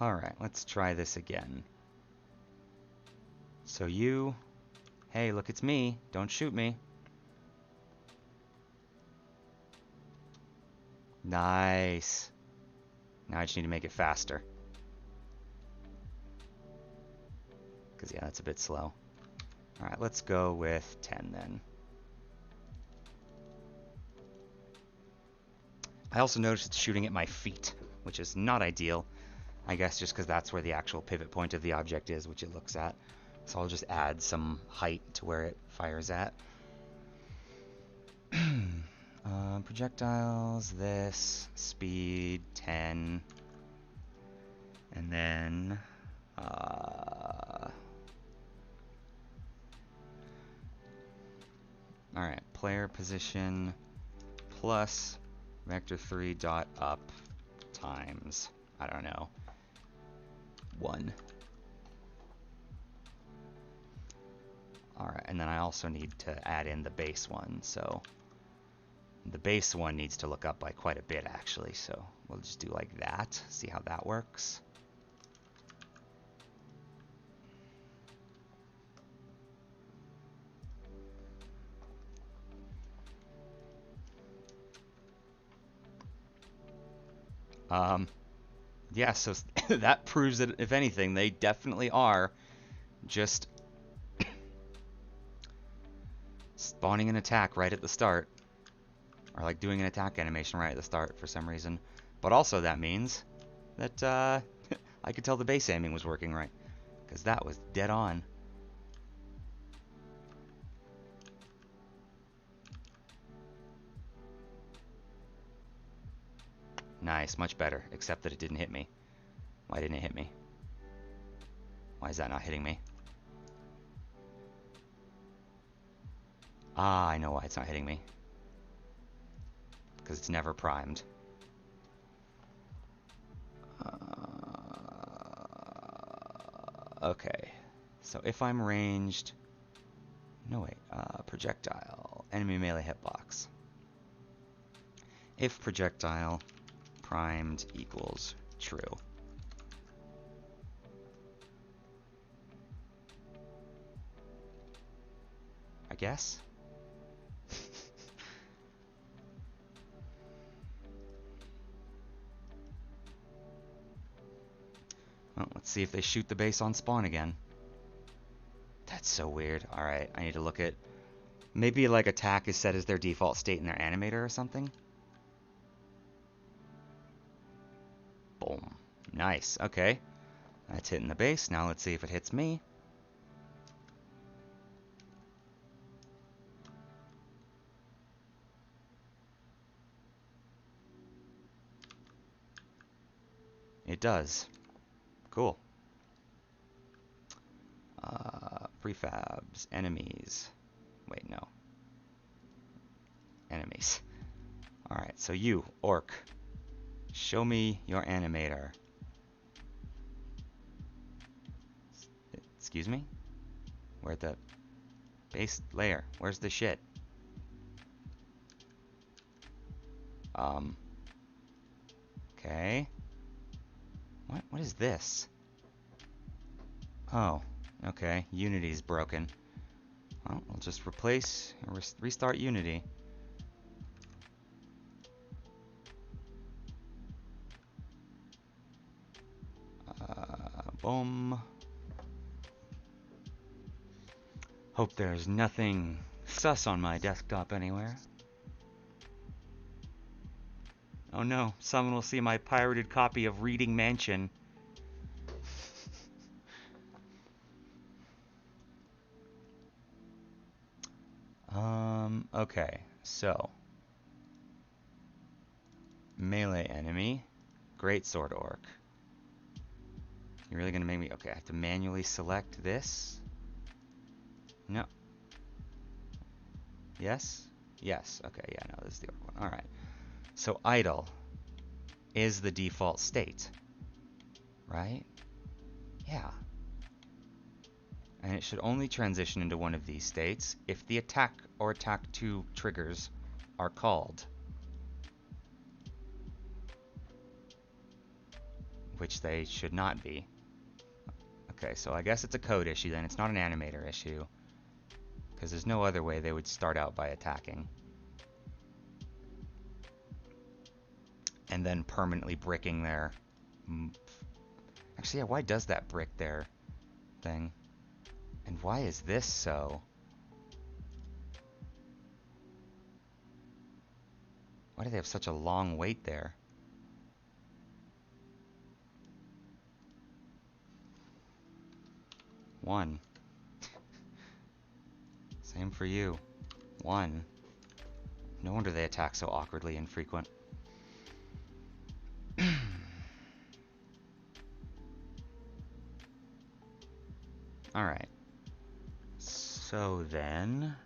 Alright, let's try this again. So you... Hey, look, it's me. Don't shoot me. Nice. Now I just need to make it faster. Because, yeah, that's a bit slow. Alright, let's go with 10 then. I also noticed it's shooting at my feet, which is not ideal. I guess just because that's where the actual pivot point of the object is, which it looks at. So I'll just add some height to where it fires at. Projectiles, this, speed, 10. And then... Alright, player position plus vector3 dot up times, I don't know, 1. Alright, and then I also need to add in the base one, so the base one needs to look up by quite a bit actually, so we'll just do like that, see how that works. Yeah, so that proves that if anything, they definitely are just spawning an attack right at the start. Or like doing an attack animation right at the start for some reason. But also that means that I could tell the base aiming was working right. Because that was dead on. Nice, much better. Except that it didn't hit me. Why didn't it hit me? Why is that not hitting me? Ah, I know why it's not hitting me. Because it's never primed. Okay. So if I'm ranged... No, wait. Projectile. Enemy melee hitbox. If projectile primed equals true. I guess? Well, let's see if they shoot the base on spawn again. That's so weird. Alright, I need to look at... Maybe like attack is set as their default state in their animator or something? Boom. Nice, okay. That's hitting the base. Now let's see if it hits me. It does. Cool. Prefabs, enemies. Wait, no. Enemies. Alright, so you, orc. Show me your animator. Excuse me? Where's the base layer? Where's the shit? Okay. What is this? Oh, okay. Unity's broken. Well, we'll just replace, restart Unity. Boom. Hope there's nothing sus on my desktop anywhere. Oh no, someone will see my pirated copy of Reading Mansion. Okay, so. Melee enemy. Greatsword orc. You're really gonna make me... Okay, I have to manually select this? No. Yes? Yes. Okay, yeah, no, this is the orc one. Alright. So idle is the default state. Right? Yeah. And it should only transition into one of these states if the attack or attack 2 triggers are called. Which they should not be. Okay, so I guess it's a code issue then. It's not an animator issue. Because there's no other way they would start out by attacking. And then permanently bricking their... Actually, yeah, why does that brick their thing? And why is this so? Why do they have such a long wait there? One. Same for you. One. No wonder they attack so awkwardly and frequent. Alright. So then...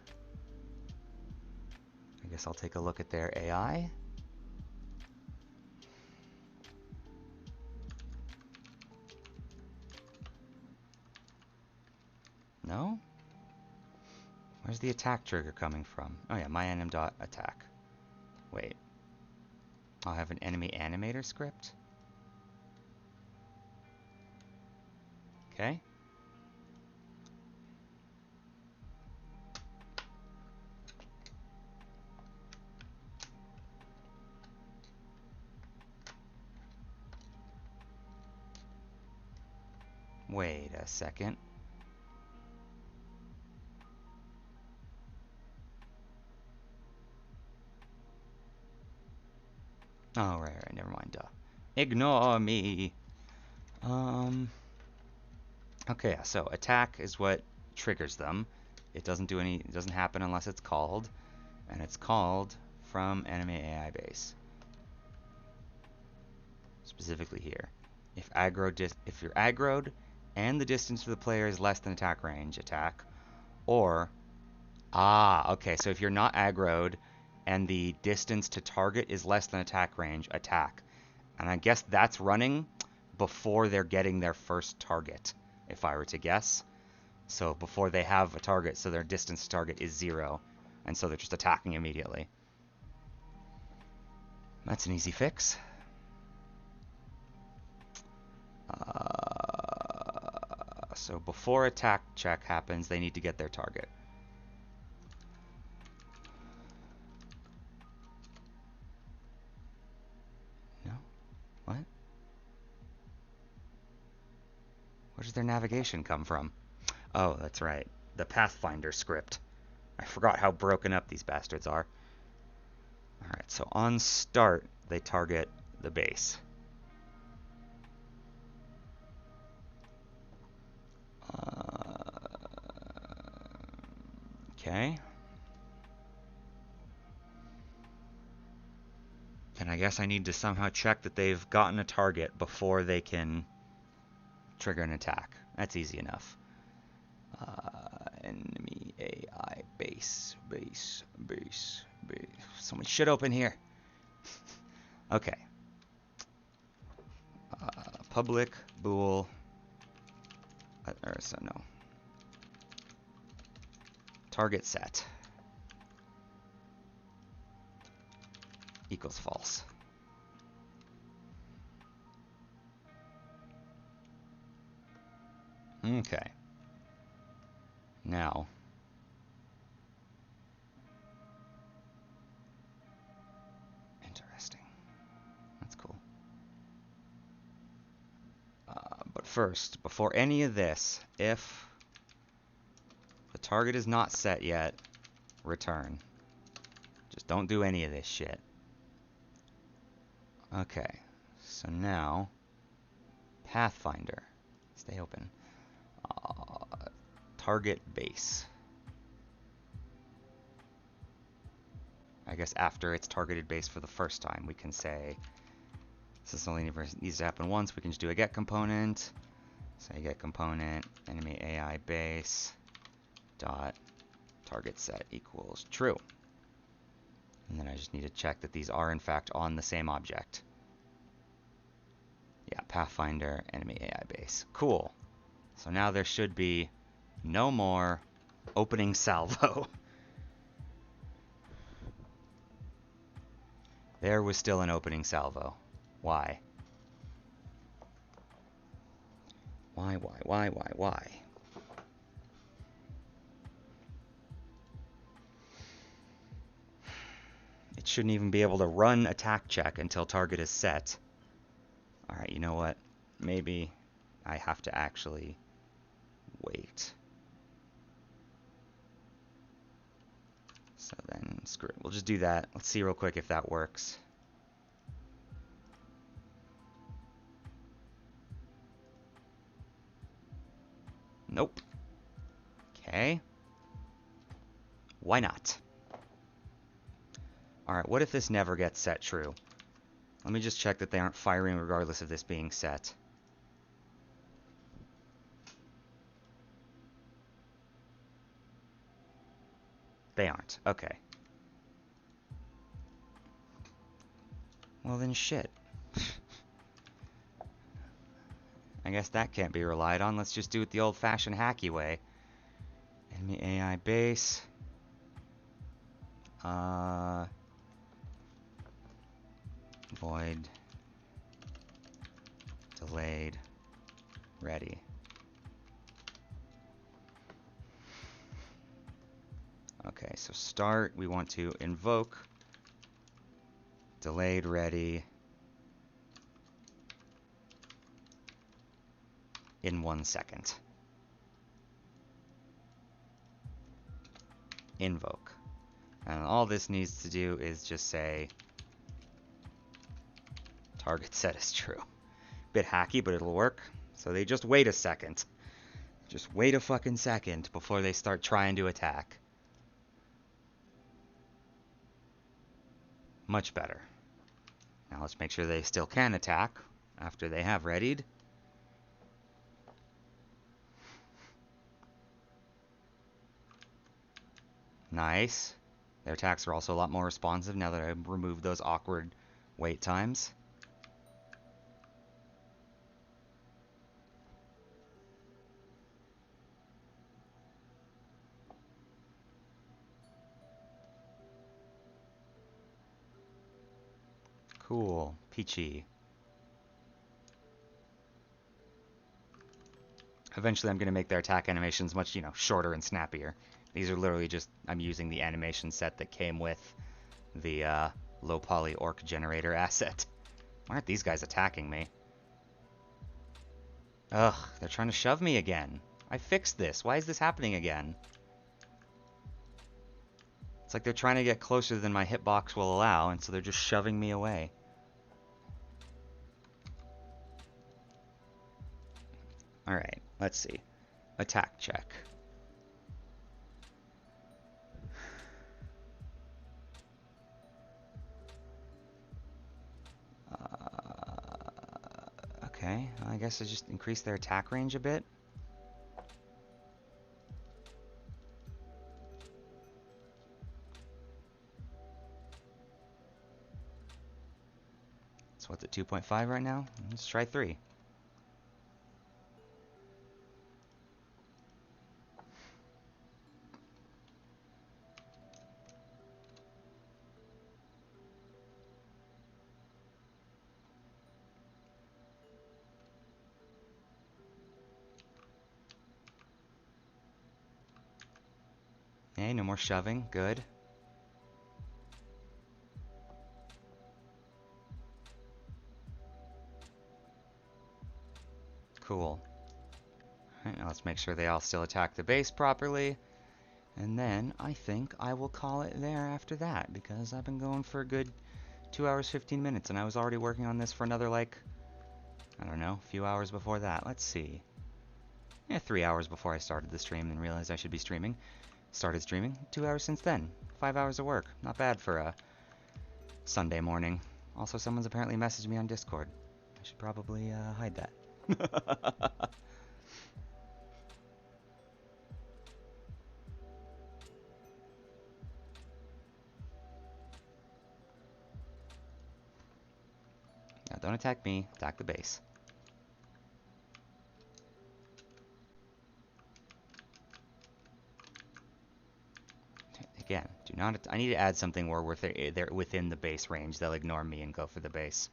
I guess I'll take a look at their AI. No? Where's the attack trigger coming from? Oh yeah, myanim.attack. Wait. I'll have an enemy animator script? Okay. Wait a second. Oh, right, never mind, duh. Ignore me. Okay, so attack is what triggers them. It doesn't happen unless it's called. And it's called from enemy AI base. Specifically here. If you're aggroed and the distance to the player is less than attack range, attack. Or, okay, so if you're not aggroed and the distance to target is less than attack range, attack. And I guess that's running before they're getting their first target, if I were to guess. So before they have a target, so their distance to target is 0. And so they're just attacking immediately. That's an easy fix. So before attack check happens, they need to get their target. No? What? Where does their navigation come from? Oh, that's right. The Pathfinder script. I forgot how broken up these bastards are. Alright, so on start, they target the base. Okay. And I guess I need to somehow check that they've gotten a target before they can trigger an attack. That's easy enough. Enemy AI base. So much shit open here. Okay. Public bool. No. Target set equals false. Okay. Now, interesting. That's cool. But first, before any of this, if the target is not set yet, return. Just don't do any of this shit. Okay, so now, Pathfinder, stay open. Target base. I guess after it's targeted base for the first time, we can say, since this only needs to happen once, we can just do a get component. So I get component, enemy AI base, dot, target set equals true. And then I just need to check that these are in fact on the same object. Yeah, Pathfinder, enemy AI base. Cool. So now there should be no more opening salvo. There was still an opening salvo. Why? Why? It shouldn't even be able to run attack check until target is set. Alright, you know what? Maybe I have to actually wait. So then, screw it. We'll just do that. Let's see real quick if that works. Nope. Okay. Why not? Alright, what if this never gets set true? Let me just check that they aren't firing regardless of this being set. They aren't. Okay. Well then shit. I guess that can't be relied on. Let's just do it the old-fashioned hacky way. Enemy AI base. Void. Delayed. Ready. Okay, so start, we want to invoke. Delayed ready. In 1 second. Invoke. And all this needs to do is just say target set is true. Bit hacky, but it'll work. So they just wait a second. Just wait a fucking second before they start trying to attack. Much better. Now let's make sure they still can attack after they have readied. Nice. Their attacks are also a lot more responsive now that I've removed those awkward wait times. Cool. Peachy. Eventually I'm going to make their attack animations much, shorter and snappier. These are literally just, I'm using the animation set that came with the low poly orc generator asset. Why aren't these guys attacking me? Ugh, they're trying to shove me again. I fixed this. Why is this happening again? It's like they're trying to get closer than my hitbox will allow, and so they're just shoving me away. Alright, let's see. Attack check. Okay, I guess I just increase their attack range a bit. So what's at 2.5 right now? Let's try 3. Hey, no more shoving. Good. Cool. Alright, now let's make sure they all still attack the base properly. And then I think I will call it there after that, because I've been going for a good 2 hours, 15 minutes, and I was already working on this for another, like, I don't know, a few hours before that. Let's see. Yeah, 3 hours before I started the stream and realized I should be streaming. Started streaming 2 hours since then. 5 hours of work. Not bad for a Sunday morning. Also, someone's apparently messaged me on Discord. I should probably hide that. Now, don't attack me. Attack the base. Again, do not. I need to add something where they're within the base range. They'll ignore me and go for the base.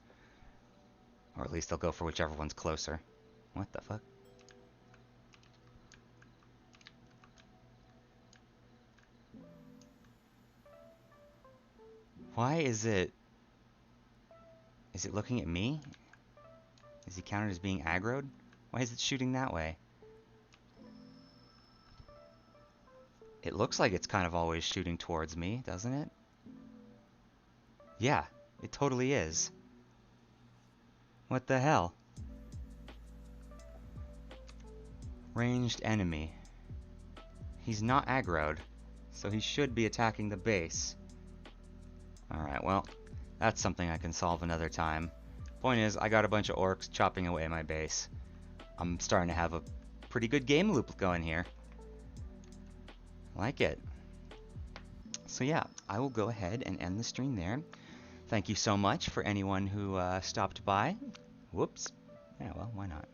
Or at least they'll go for whichever one's closer. What the fuck? Why is it... Is it looking at me? Is he counted as being aggroed? Why is it shooting that way? It looks like it's kind of always shooting towards me, doesn't it? Yeah, it totally is. What the hell? Ranged enemy. He's not aggroed, so he should be attacking the base. Alright, well, that's something I can solve another time. Point is, I got a bunch of orcs chopping away my base. I'm starting to have a pretty good game loop going here. Like it. So yeah, I will go ahead and end the stream there. Thank you so much for anyone who stopped by. Whoops. Yeah, well, why not?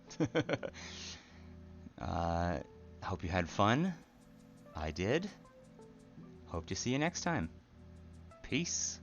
Hope you had fun. I did. Hope to see you next time. Peace.